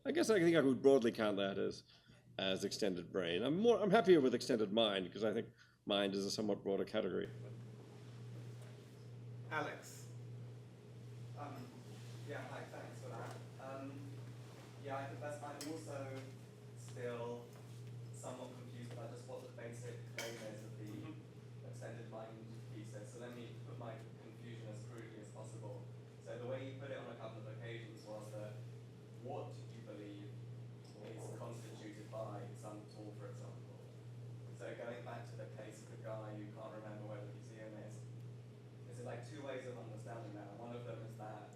I guess I think I would broadly count that as extended brain. I'm happier with extended mind because I think mind is a somewhat broader category. Alex. Yeah, hi, thanks for that. Yeah, I think I'm also still somewhat confused about just what the basic claim is of the extended mind thesis. So let me put my confusion as crudely as possible. So the way you put it on a couple of occasions was that what you believe is constituted by some tool, for example. So going back to the case of the guy who can't remember where the museum is, there's like two ways of understanding that. One of them is that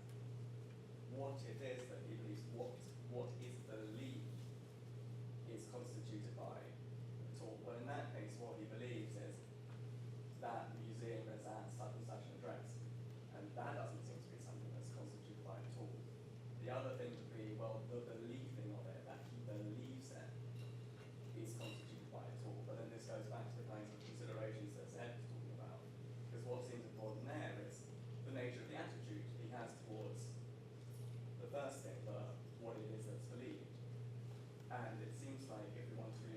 what it is that he believes, what is believed is constituted by the tool. But in that case, what he believes is that museum is at such and such an address. And that doesn't seem to be something that's constituted by a tool. The other thing would be, well, the believing of it, that he believes it, is constituted by a tool. But then this goes back to the kinds of considerations that Zed was talking about. Because what seems important there is the nature of the attitude he has towards the first thing, what it is that's believed. And it seems like if we want to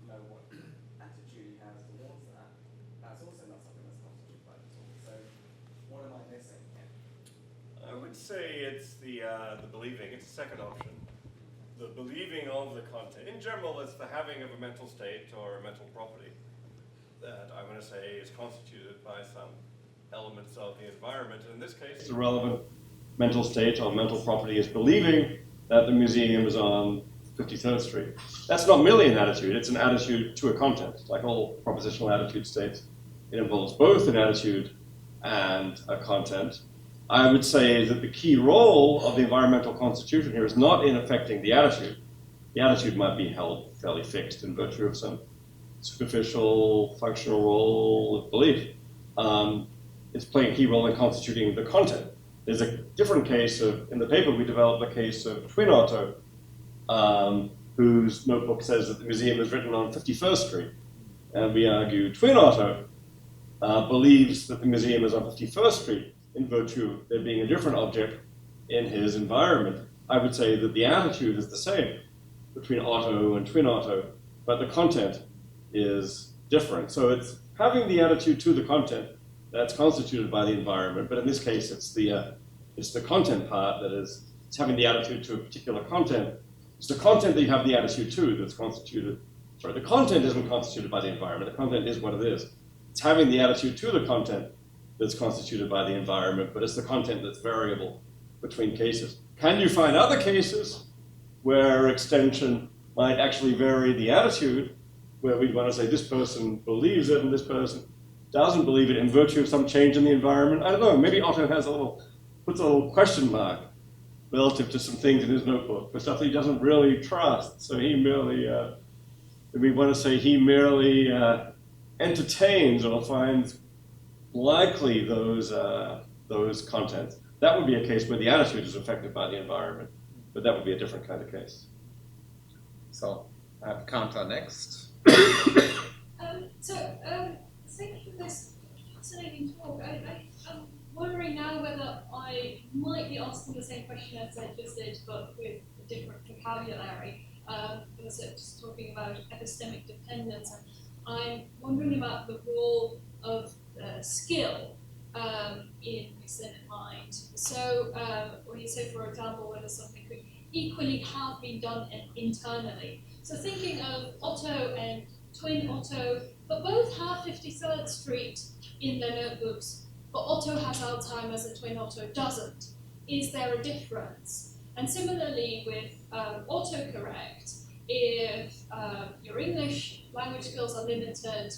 know what attitude he has towards that, that's also not something that's constituted by the tool. So what am I missing here? I would say it's the believing. It's the second option. The believing of the content. In general, it's the having of a mental state or a mental property that I'm going to say is constituted by some elements of the environment. And in this case, the relevant mental state or mental property is believing that the museum is on 53rd Street. That's not merely an attitude, it's an attitude to a content, like all propositional attitude states. It involves both an attitude and a content. I would say that the key role of the environmental constitution here is not in affecting the attitude. The attitude might be held fairly fixed in virtue of some superficial functional role of belief. It's playing a key role in constituting the content. There's a different case of, in the paper we developed a case of Twin Otto, whose notebook says that the museum is written on 51st Street. And we argue Twin Otto believes that the museum is on 51st Street in virtue of there being a different object in his environment. I would say that the attitude is the same between Otto and Twin Otto, but the content is different. So it's having the attitude to the content that's constituted by the environment, but in this case it's the content part that is, it's having the attitude to a particular content. It's the content that you have the attitude to that's constituted. Sorry, the content isn't constituted by the environment. The content is what it is. It's having the attitude to the content that's constituted by the environment, but it's the content that's variable between cases. Can you find other cases where extension might actually vary the attitude, where we'd want to say this person believes it and this person doesn't believe it in virtue of some change in the environment? I don't know, maybe Otto puts a little question mark relative to some things in his notebook for stuff that he doesn't really trust. So he merely, we want to say he merely entertains or finds likely those contents. That would be a case where the attitude is affected by the environment, but that would be a different kind of case. So I have Kanta next. Thank you for this fascinating talk. I'm wondering now whether I might be asking the same question as I just did, but with a different vocabulary. Was just talking about epistemic dependence, and I'm wondering about the role of skill in extended mind. So when you say, for example, whether something could equally have been done internally. So thinking of Otto and Twin Otto, but both have 53rd Street in their notebooks, but Otto has Alzheimer's and Twin Otto doesn't. Is there a difference? And similarly with autocorrect, if your English language skills are limited,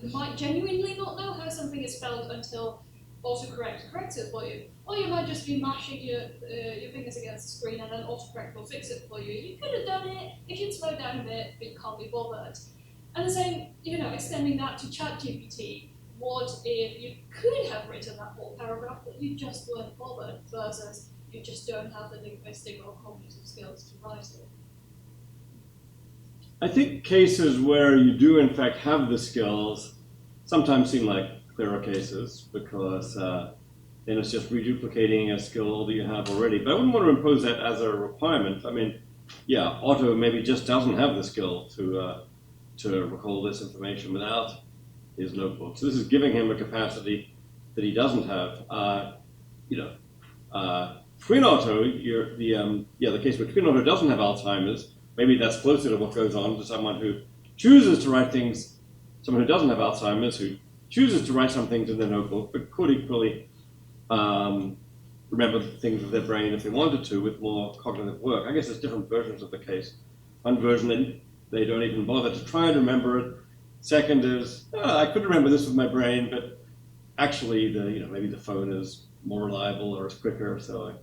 you might genuinely not know how something is spelled until autocorrect corrects it for you. Or you might just be mashing your fingers against the screen and then autocorrect will fix it for you. You could have done it if you'd slowed down a bit, but you can't be bothered. And the same, extending that to ChatGPT. What if you could have written that whole paragraph, but you just weren't bothered, versus you just don't have the linguistic or cognitive skills to write it? I think cases where you do in fact have the skills sometimes seem like clearer cases, because then it's just reduplicating a skill that you have already. But I wouldn't want to impose that as a requirement. I mean, yeah, Otto maybe just doesn't have the skill to recall this information without his notebook. So this is giving him a capacity that he doesn't have. Twin Otto, the case where Twin Otto doesn't have Alzheimer's, maybe that's closer to what goes on to someone who chooses to write things, someone who doesn't have Alzheimer's, who chooses to write some things in their notebook, but could equally remember things with their brain if they wanted to with more cognitive work. I guess there's different versions of the case. One version, they don't even bother to try and remember it. Second is, I could remember this with my brain, but actually, maybe the phone is more reliable or is quicker, so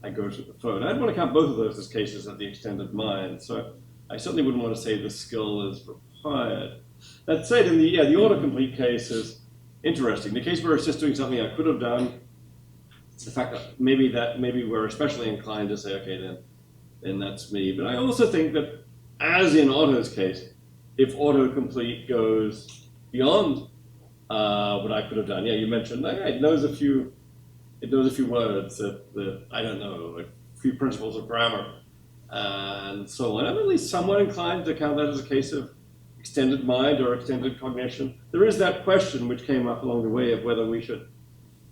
I go to the phone. I'd want to count both of those as cases of the extended mind. So I certainly wouldn't want to say the skill is required. That said, in the autocomplete case is interesting. The case where it's just doing something I could have done, it's the fact that maybe we're especially inclined to say, okay, then that's me. But I also think that, as in Otto's case, if autocomplete goes beyond what I could have done, you mentioned it knows a few words that I don't know, like a few principles of grammar and so on. I'm at least somewhat inclined to count that as a case of extended mind or extended cognition. There is that question which came up along the way of whether we should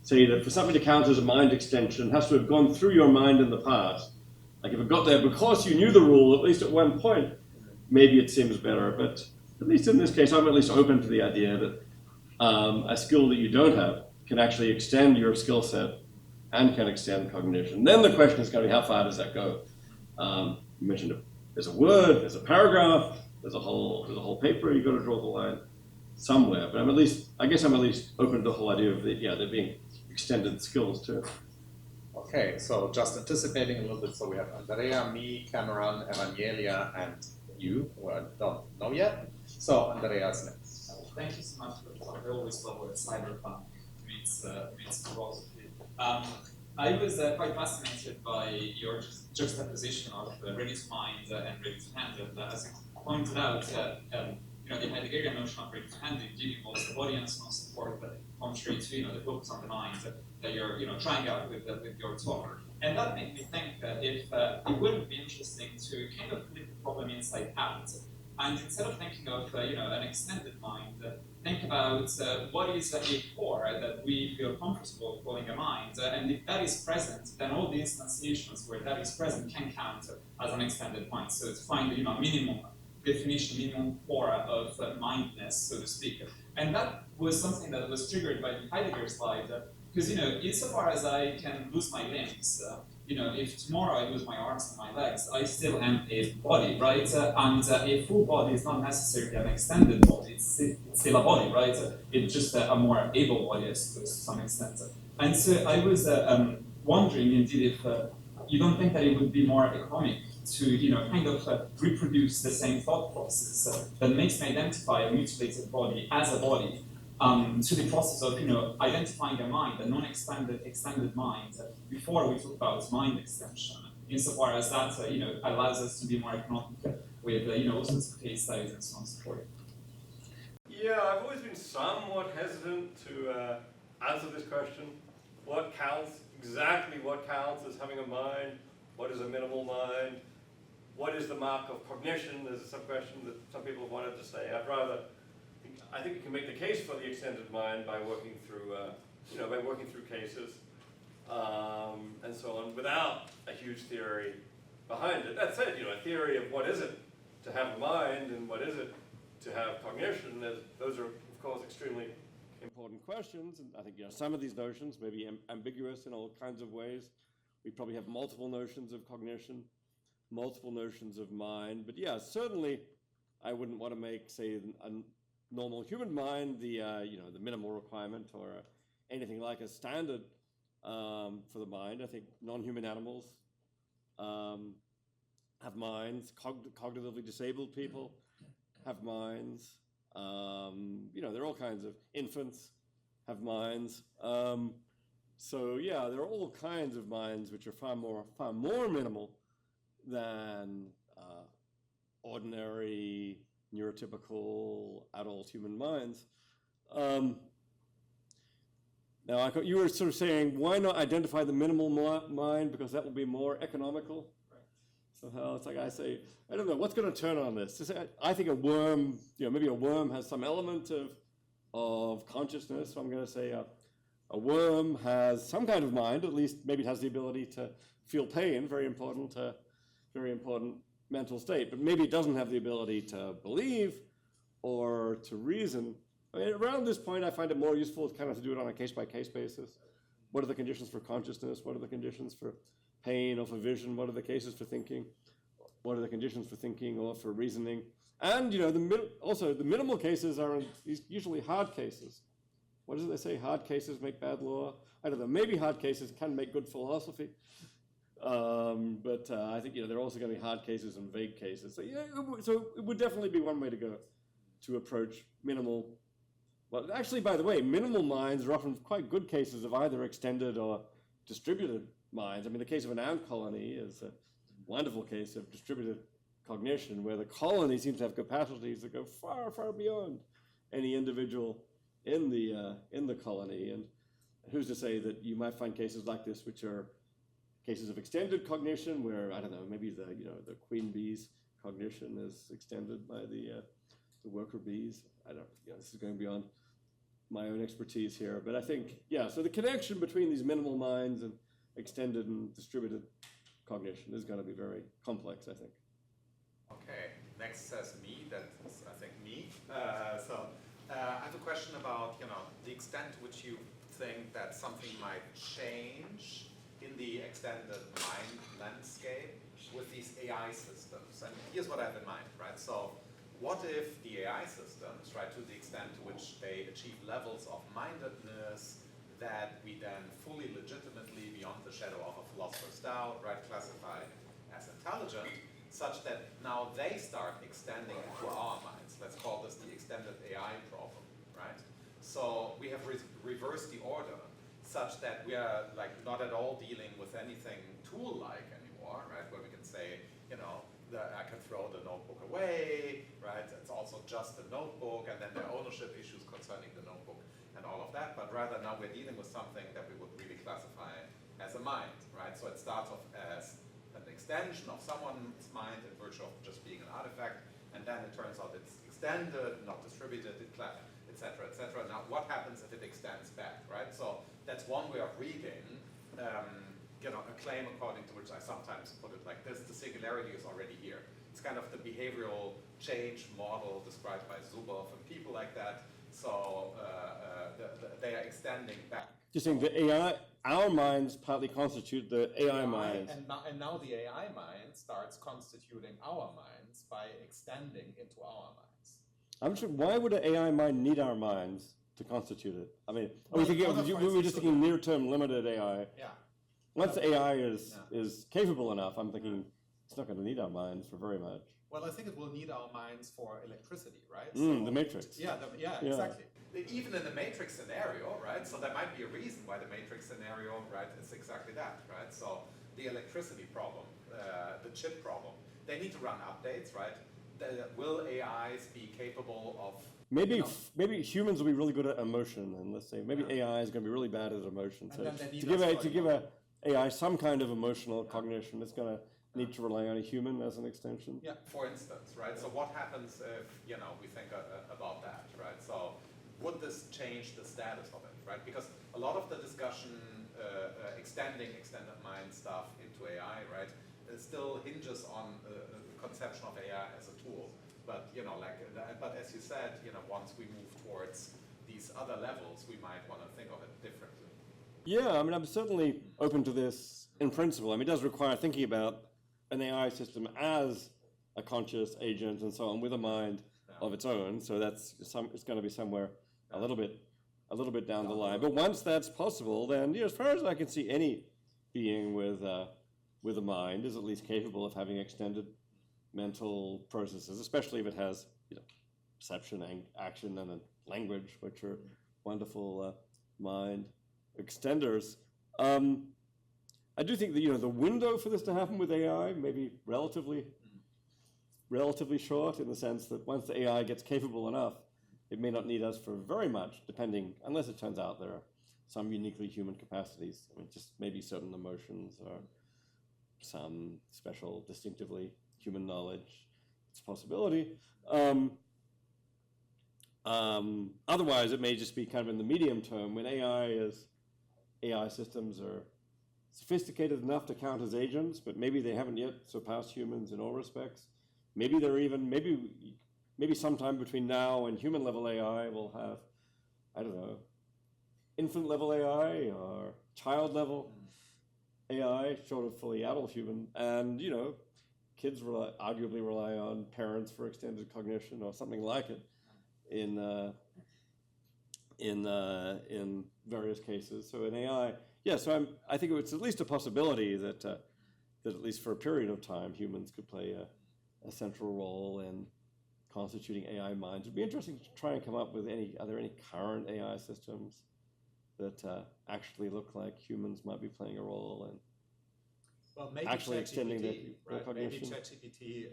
say that for something to count as a mind extension, it has to have gone through your mind in the past. Like if it got there because you knew the rule, at least at one point, maybe it seems better. But at least in this case, I'm at least open to the idea that a skill that you don't have can actually extend your skill set and can extend cognition. Then the question is going to be, how far does that go? You mentioned there's a word, there's a paragraph, there's a whole paper. You've got to draw the line somewhere. But I guess I'm at least open to the whole idea of there being extended skills too. Okay, so just anticipating a little bit, so we have Andrea, me, Cameron, Evangelia, and you, who I don't know yet. So Andrea's next. Thank you so much for the talk. I always love what cyberpunk meets philosophy. I was quite fascinated by your juxtaposition of ready to mind and ready to hand. And as you pointed out, the Heideggerian notion of ready to hand indeed involves the body and so on support, but contrary to the focus on the mind that you're trying out with your talk. And that made me think if it wouldn't be interesting to kind of flip the problem inside out. And instead of thinking of an extended mind, think about what is a core that we feel comfortable calling a mind. And if that is present, then all the instantiations where that is present can count as an extended mind. So to find the minimum definition, minimum core of mindedness, so to speak. And that was something that was triggered by the Heidegger slide. Because insofar as I can lose my limbs, if tomorrow I lose my arms and my legs, I still am a body, right? And a full body is not necessarily an extended body. It's still a body, right? It's just a more able body, I suppose, to some extent. And so I was wondering, indeed, if you don't think that it would be more economic to, kind of reproduce the same thought process that makes me identify a mutilated body as a body, to the process of identifying a mind, a extended mind, before we talk about mind extension, insofar as that allows us to be more economic with all sorts of case studies and so on and so forth. Yeah, I've always been somewhat hesitant to answer this question. What counts as having a mind? What is a minimal mind? What is the mark of cognition? There's a sub-question that some people have wanted to say. I think you can make the case for the extended mind by working through, cases and so on, without a huge theory behind it. That said, a theory of what is it to have a mind and what is it to have cognition, those are, of course, extremely Important questions, and I think some of these notions may be ambiguous in all kinds of ways. We probably have multiple notions of cognition, multiple notions of mind, but yeah, certainly I wouldn't want to make, say, a normal human mind the minimal requirement or anything like a standard for the mind. I think non-human animals have minds. Cognitively disabled people have minds. There are all kinds of infants have minds. So yeah, there are all kinds of minds which are far more minimal than ordinary neurotypical adult human minds. Now, you were sort of saying, why not identify the minimal mind, because that will be more economical? Right. So it's like I say, I don't know, what's going to turn on this? I think a worm, maybe a worm has some element of consciousness. So I'm going to say a worm has some kind of mind, at least maybe it has the ability to feel pain, very important mental state, but maybe it doesn't have the ability to believe or to reason. I mean, around this point, I find it more useful to kind of do it on a case-by-case basis. What are the conditions for consciousness? What are the conditions for pain or for vision? What are the cases for thinking? What are the conditions for thinking or for reasoning? And the minimal cases are usually hard cases. What does they say? Hard cases make bad law. I don't know. Maybe hard cases can make good philosophy. But I think there are also going to be hard cases and vague cases. So it would definitely be one way to go to approach minimal. Well, actually, by the way, minimal minds are often quite good cases of either extended or distributed minds. I mean, the case of an ant colony is a wonderful case of distributed cognition, where the colony seems to have capacities that go far, far beyond any individual in the colony. And who's to say that you might find cases like this, which are cases of extended cognition, where I don't know, maybe the queen bee's cognition is extended by the worker bees. I don't. This is going beyond my own expertise here, but I think so the connection between these minimal minds and extended and distributed cognition is going to be very complex, I think. Okay, next says me. That is, I think, me. I have a question about the extent to which you think that something might change in the extended mind landscape with these AI systems. And here's what I have in mind, right? So what if the AI systems, right, to the extent to which they achieve levels of mindedness that we then fully legitimately, beyond the shadow of a philosopher's doubt, right, classify as intelligent, such that now they start extending into our minds. Let's call this the extended AI problem, right? So we have reversed the order such that we are like not at all dealing with anything tool-like anymore, right? Where we can say, you know, I can throw the notebook away, right? It's also just a notebook, and then the ownership issues concerning the notebook and all of that. But rather now we're dealing with something that we would really classify as a mind, right? So it starts off as an extension of someone's mind in virtue of just being an artifact, and then it turns out it's extended, not distributed, etc., etc. Now, what happens if it extends back, right? So that's one way of reading, you know, a claim according to which I sometimes put it like this: the singularity is already here. It's kind of the behavioral change model described by Zuboff and people like that. So they are extending back. Just saying the AI, our minds partly constitute the AI minds. And now the AI mind starts constituting our minds by extending into our minds. I'm sure, why would an AI mind need our minds to constitute it? I mean, Well, we were just thinking near-term limited AI. Yeah. Once the AI is capable enough, I'm thinking it's not going to need our minds for very much. Well, I think it will need our minds for electricity, right? The matrix. Yeah, exactly. Even in the matrix scenario, right? So there might be a reason why the matrix scenario, right, is exactly that, right? So the electricity problem, the chip problem, they need to run updates, right? Will AIs be capable of... Maybe humans will be really good at emotion, and let's say maybe AI is going to be really bad at emotion. So to give a AI some kind of emotional cognition, it's going to need to rely on a human as an extension. Yeah, for instance, right? So what happens if, you know, we think about that, right? So would this change the status of it, right? Because a lot of the discussion extended mind stuff into AI, right, still hinges on the conception of AI as a tool. But, you know, but as you said, you know, once we move towards these other levels, we might want to think of it differently. Yeah, I mean, I'm certainly open to this in principle. I mean, it does require thinking about an AI system as a conscious agent and so on with a mind of its own. So it's going to be somewhere a little bit down the line. But once that's possible, then, you know, as far as I can see, any being with a mind is at least capable of having extended mental processes, especially if it has, you know, perception and action and a language, which are wonderful mind extenders. I do think that, you know, the window for this to happen with AI may be relatively short, in the sense that once the AI gets capable enough, it may not need us for very much, unless it turns out there are some uniquely human capacities. I mean, just maybe certain emotions or some special, distinctively human knowledge. It's a possibility. Otherwise, it may just be kind of in the medium term when AI systems are sophisticated enough to count as agents, but maybe they haven't yet surpassed humans in all respects. Maybe they're even, maybe sometime between now and human level AI will have, I don't know, infant level AI or child level AI, short of fully adult human. And, you know, kids arguably rely on parents for extended cognition or something like it in various cases. So in AI, so I think it's at least a possibility that at least for a period of time, humans could play a central role in constituting AI minds. It'd be interesting to try and come up with are there any current AI systems that actually look like humans might be playing a role in well, maybe actually extending their cognition? Maybe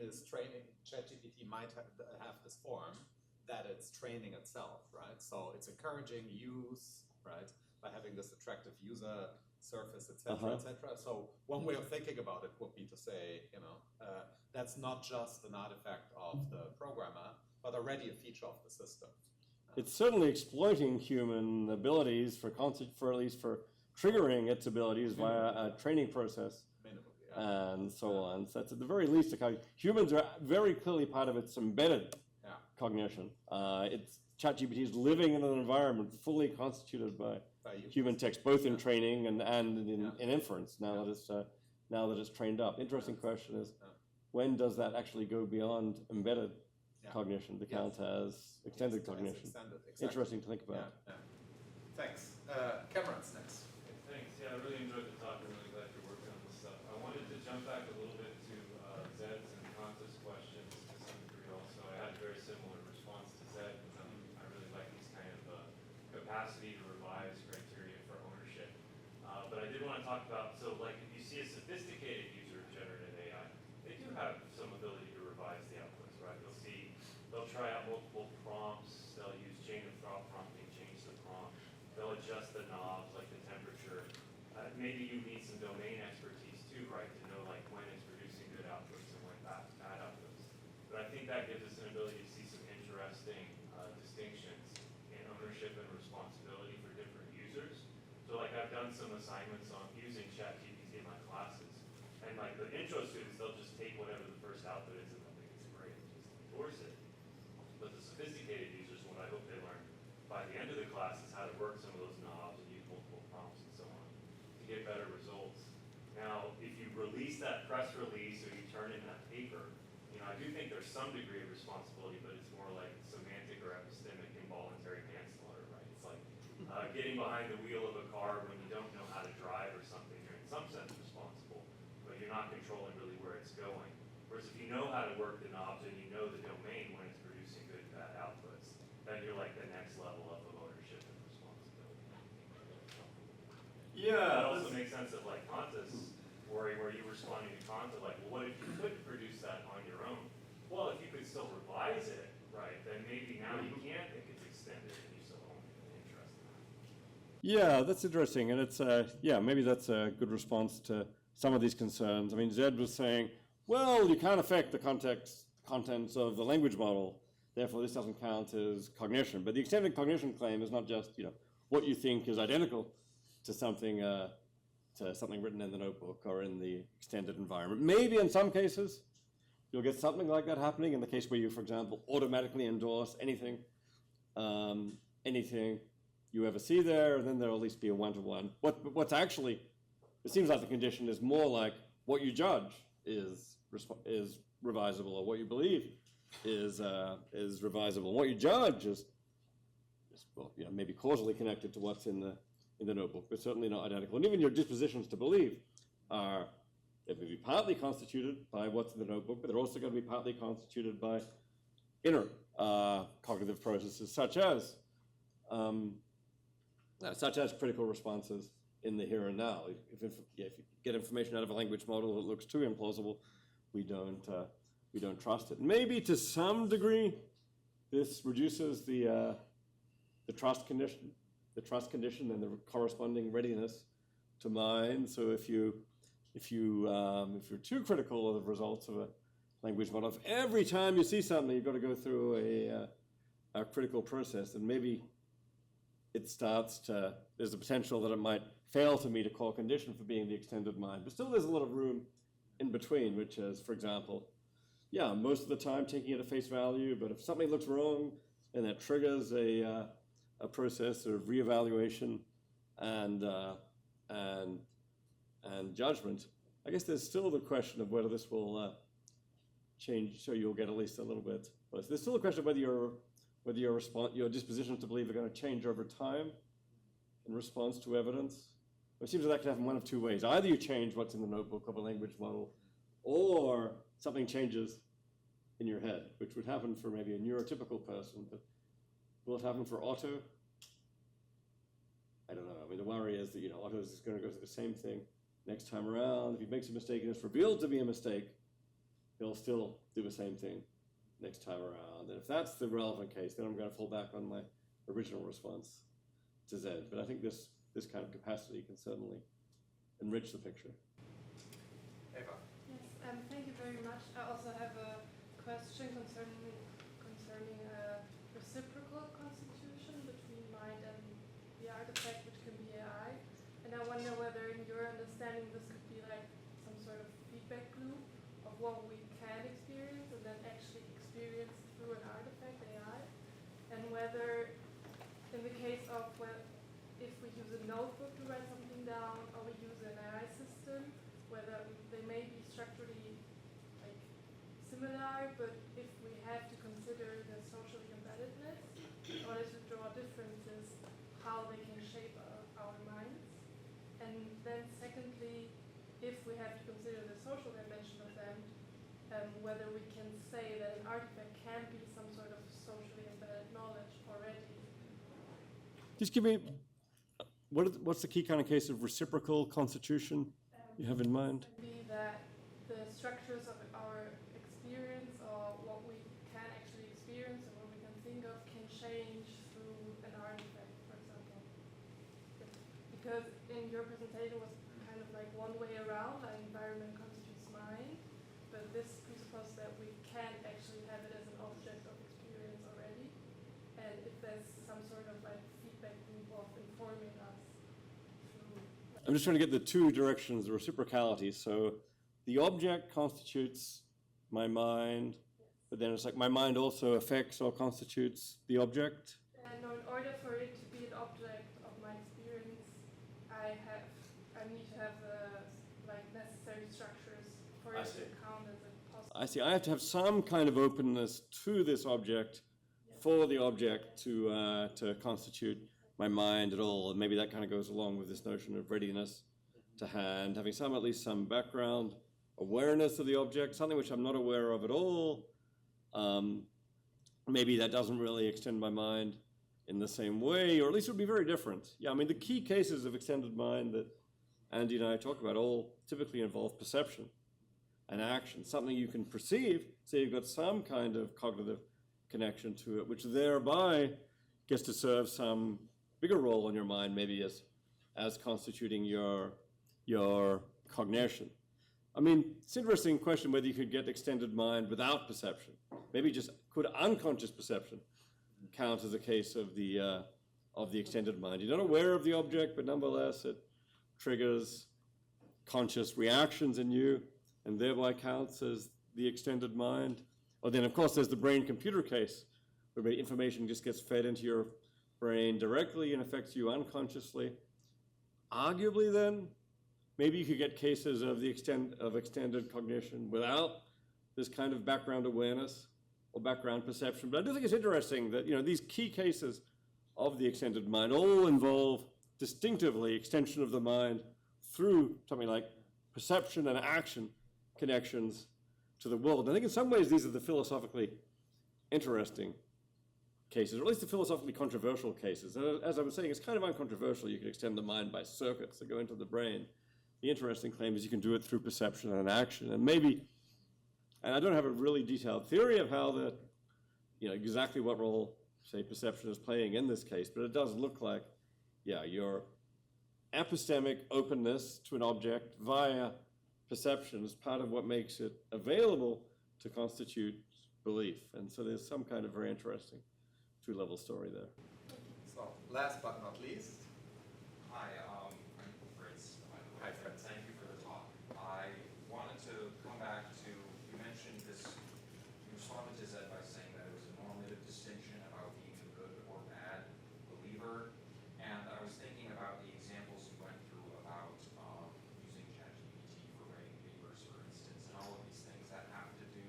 ChatGPT might have this form that it's training itself, right? So it's encouraging use, right, by having this attractive user surface, etc., etc. So one way of thinking about it would be to say, you know, that's not just an artifact of the programmer, but already a feature of the system. It's certainly exploiting human abilities for at least for triggering its abilities via a training process. And so on. So that's at the very least, humans are very clearly part of its embedded cognition. ChatGPT is living in an environment fully constituted by human text, both in training and in inference. Now that it's trained up. Interesting question is, when does that actually go beyond embedded cognition to count as extended cognition? Exactly. Interesting to think about. Thanks. Cameron's next. Thanks. Yeah, I really enjoyed the talk. I'm really glad you're working on this stuff. I wanted to jump back a little bit to Zed's and Kanta's questions to some degree also. I had a very similar response to Zed. I really like these kind of capacity to revise criteria for ownership. But I did want to talk about, so like if you see a sophisticated user of generative AI, they do have some ability to revise the outputs, right? You'll see, they'll try out multiple prompts, they'll use chain of thought prompting, change the prompt, they'll adjust the knobs like the temperature. Maybe you need some domain expertise too, right, to know like when it's producing good outputs and when bad outputs. But I think that gives us an ability to see some interesting distinctions in ownership and responsibility for different users. So like I've done some assignments on using ChatGPT in my classes, and like the intro students, they'll just take whatever the first output is and they'll think it's great and just endorse it. But the sophisticated users, what I hope they learn by the end of the class is how to work some of those knobs and use multiple prompts and so on to get better results. Now, if you release that press release or you turn in that paper, you know, I do think there's some degree of responsibility, but it's more like semantic or epistemic involuntary manslaughter, right? It's like getting behind the wheel of a car when you don't know how to drive or something. You're in some sense responsible, but you're not controlling really where it's going. Whereas if you know how to work the knobs and you know the domain when it's producing good and bad outputs, then you're like the next level up of ownership and responsibility. Yeah. That also makes sense of like Kanta's worry where you were responding to Kanta, like, well, what if you couldn't produce that on your own? Well, if you could still revise it, right, then maybe now you can think it's extended and you still own an interest in that. Yeah, that's interesting, and it's yeah, maybe that's a good response to some of these concerns. I mean, Zed was saying, well, you can't affect the contents of the language model, therefore this doesn't count as cognition. But the extended cognition claim is not just what you think is identical to something written in the notebook or in the extended environment. Maybe in some cases you'll get something like that happening in the case where you, for example, automatically endorse anything you ever see there, and then there'll at least be a one-to-one. What's actually, it seems like the condition is more like what you judge is revisable, or what you believe is revisable. What you judge is well, maybe causally connected to what's in the notebook, but certainly not identical. And even your dispositions to believe they may be partly constituted by what's in the notebook, but they're also going to be partly constituted by inner cognitive processes, such as critical responses in the here and now. If you get information out of a language model that looks too implausible, we don't trust it. Maybe to some degree, this reduces the trust condition and the corresponding readiness to mind. So if you're too critical of the results of a language model, if every time you see something you've got to go through a critical process, then maybe it starts to, there's a potential that it might fail to meet a core condition for being the extended mind. But still there's a lot of room in between, which is, for example, most of the time taking it at face value, but if something looks wrong and that triggers a process of reevaluation and judgment, I guess there's still the question of whether this will change, so you'll get at least a little bit. But there's still a question of whether your dispositions to believe are going to change over time in response to evidence. It seems that could happen one of two ways. Either you change what's in the notebook of a language model, or something changes in your head, which would happen for maybe a neurotypical person, but will it happen for Otto? I don't know. I mean, the worry is that Otto is going to go through the same thing next time around. If he makes a mistake and it's revealed to be a mistake, he'll still do the same thing next time around. And if that's the relevant case, then I'm going to fall back on my original response to Zed. But I think this kind of capacity can certainly enrich the picture. Eva. Yes, thank you very much. I also have a question concerning reciprocal constitution between mind and the artifact, which can be AI. And I wonder whether, in your understanding, this could be like some sort of feedback loop of what we can experience and then actually experience through an artifact, AI, and whether, in the case of if we use a notebook to write something down or we use an AI system, whether they may be structurally similar, but if we have to consider the social embeddedness in order to draw differences, how they can we have to consider the social dimension of them, whether we can say that an artifact can be some sort of socially embedded knowledge already. Just give me, what's the key kind of case of reciprocal constitution you have in mind? Be that the structures of our experience, or what we can actually experience and what we can think of, can change through an artifact, for example. Because in your presentation was kind of like one way around, like environment constitutes mind, but this presupposes that we can actually have it as an object of experience already, and if there's some sort of like feedback loop of informing us through. I'm just trying to get the two directions, the reciprocality. So the object constitutes my mind, but then it's like my mind also affects or constitutes the object. And in order for it to be an object of my experience, I need to have like necessary structures for it to count as a possible. I see. I have to have some kind of openness to this object for the object to constitute my mind at all. And maybe that kind of goes along with this notion of readiness to hand, having at least some background awareness of the object, something which I'm not aware of at all. Maybe that doesn't really extend my mind in the same way, or at least it would be very different. Yeah, I mean, the key cases of extended mind that Andy and I talk about all typically involve perception and action, something you can perceive, so you've got some kind of cognitive connection to it, which thereby gets to serve some bigger role in your mind, maybe as constituting your cognition. I mean, it's an interesting question whether you could get extended mind without perception. Maybe just could unconscious perception count as a case of the extended mind. You're not aware of the object, but nonetheless it triggers conscious reactions in you and thereby counts as the extended mind. Or then, of course, there's the brain-computer case, where information just gets fed into your brain directly and affects you unconsciously. Arguably, then, maybe you could get cases of extended cognition without this kind of background awareness or background perception. But I do think it's interesting that these key cases of the extended mind all involve distinctively extension of the mind through something like perception and action connections to the world. And I think in some ways these are the philosophically interesting cases, or at least the philosophically controversial cases. As I was saying, it's kind of uncontroversial. You can extend the mind by circuits that go into the brain. The interesting claim is you can do it through perception and action. And maybe, and I don't have a really detailed theory of how exactly what role, say, perception is playing in this case, but it does look like, your epistemic openness to an object via perception is part of what makes it available to constitute belief. And so there's some kind of very interesting two-level story there. So, last but not least. Hi, I'm Fritz. Hi, Fritz. Thank you for the talk. I wanted to come back to, you mentioned this, you responded to Zed by saying that it was a normative distinction about being a good or bad believer. And I was thinking about the examples you went through about using ChatGPT for writing papers, for instance, and all of these things that have to do,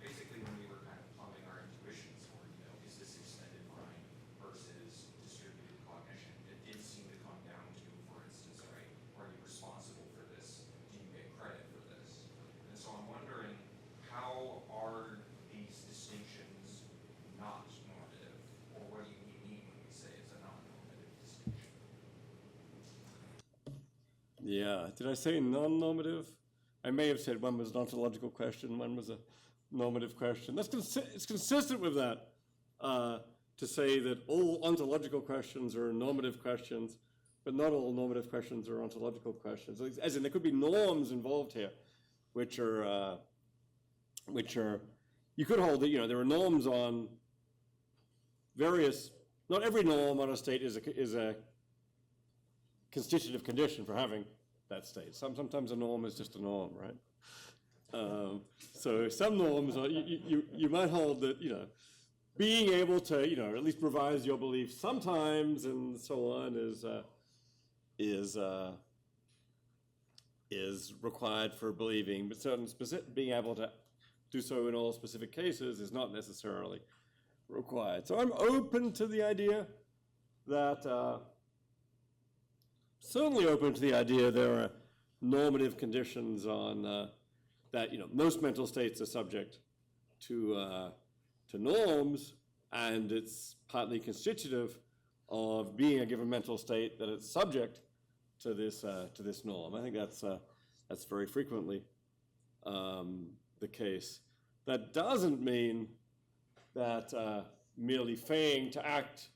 basically when we were kind of plumbing our intuitions for, is this extended mind versus distributed cognition? It did seem to come down to, for instance, right, are you responsible for this? Do you get credit for this? And so I'm wondering, how are these distinctions not normative? Or what do you mean when we say it's a non-normative distinction? Yeah, did I say non-normative? I may have said one was an ontological question, one was a normative question. It's consistent with that to say that all ontological questions are normative questions, but not all normative questions are ontological questions. As in, there could be norms involved here, which are you could hold that there are norms on various. Not every norm on a state is a constitutive condition for having that state. Sometimes a norm is just a norm, right? So some norms are, you might hold that being able to at least revise your beliefs sometimes and so on is required for believing, but certain being able to do so in all specific cases is not necessarily required. So I'm open to the idea that certainly open to the idea there are normative conditions on that, most mental states are subject to norms, and it's partly constitutive of being a given mental state that it's subject to this norm. I think that's very frequently the case. That doesn't mean that merely feigning to act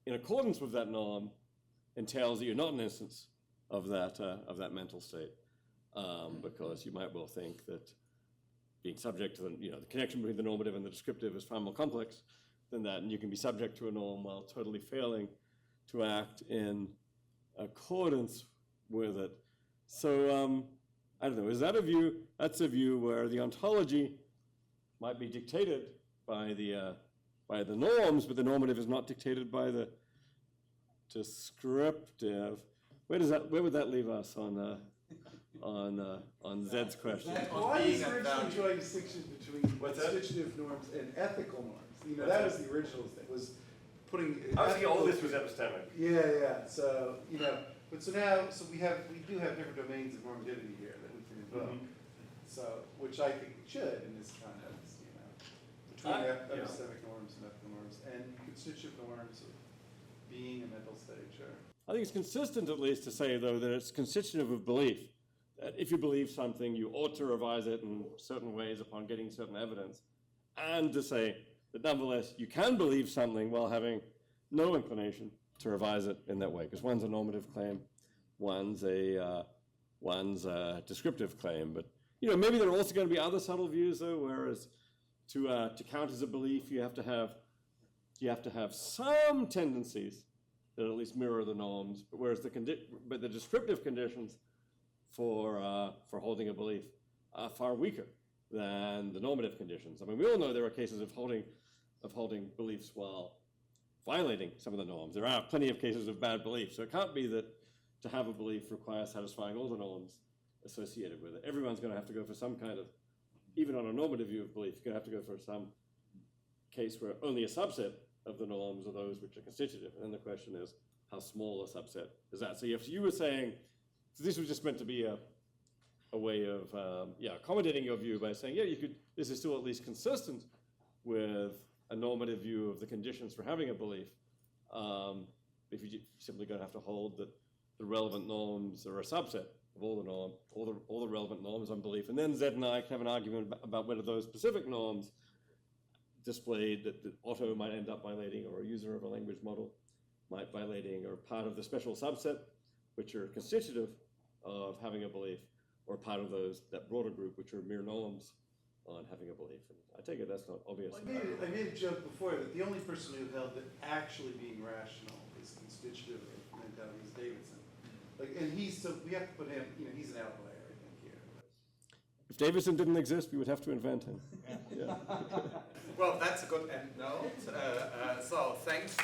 in accordance with that norm entails that you're not an instance of that mental state, because you might well think that being subject to the connection between the normative and the descriptive is far more complex than that, and you can be subject to a norm while totally failing to act in accordance with it. So I don't know, is that a view? That's a view where the ontology might be dictated by the norms, but the normative is not dictated by the descriptive. Where would that leave us on Zed's question? Why is originally drawing a distinction between constitutive norms and ethical norms? That was the original thing, was putting. Obviously, all this was epistemic. Yeah. So but so now, we do have different domains of normativity here that we can invoke. So, which I think we should in this context, between epistemic norms and ethical norms and constitutive norms of being a mental state, sure. I think it's consistent, at least, to say, though, that it's constitutive of belief. That if you believe something, you ought to revise it in certain ways upon getting certain evidence, and to say that nonetheless you can believe something while having no inclination to revise it in that way, because one's a normative claim, one's a descriptive claim. But maybe there are also going to be other subtle views, though, whereas to count as a belief, you have to have some tendencies that at least mirror the norms, but whereas the descriptive conditions for holding a belief are far weaker than the normative conditions. I mean, we all know there are cases of holding beliefs while violating some of the norms. There are plenty of cases of bad belief, so it can't be that to have a belief requires satisfying all the norms associated with it. Everyone's going to have to go for some kind of, even on a normative view of belief, you're going to have to go for some case where only a subset of the norms are those which are constitutive. And then the question is, how small a subset is that? So if you were saying, so this was just meant to be a way of accommodating your view by saying, this is still at least consistent with a normative view of the conditions for having a belief. If you're simply going to have to hold that the relevant norms are a subset of all the relevant norms on belief. And then Zed and I have an argument about whether those specific norms displayed that Otto might end up violating, or a user of a language model might violating, or part of the special subset, which are constitutive of having a belief, or part of that broader group, which are mere norms on having a belief. And I take it that's not obvious. Well, I made a joke before that the only person who held that actually being rational is constitutive of mentality is Davidson. And we have to put him, he's an outlier, I think, here. If Davidson didn't exist, we would have to invent him. Yeah. Well, that's a good end note. So thanks.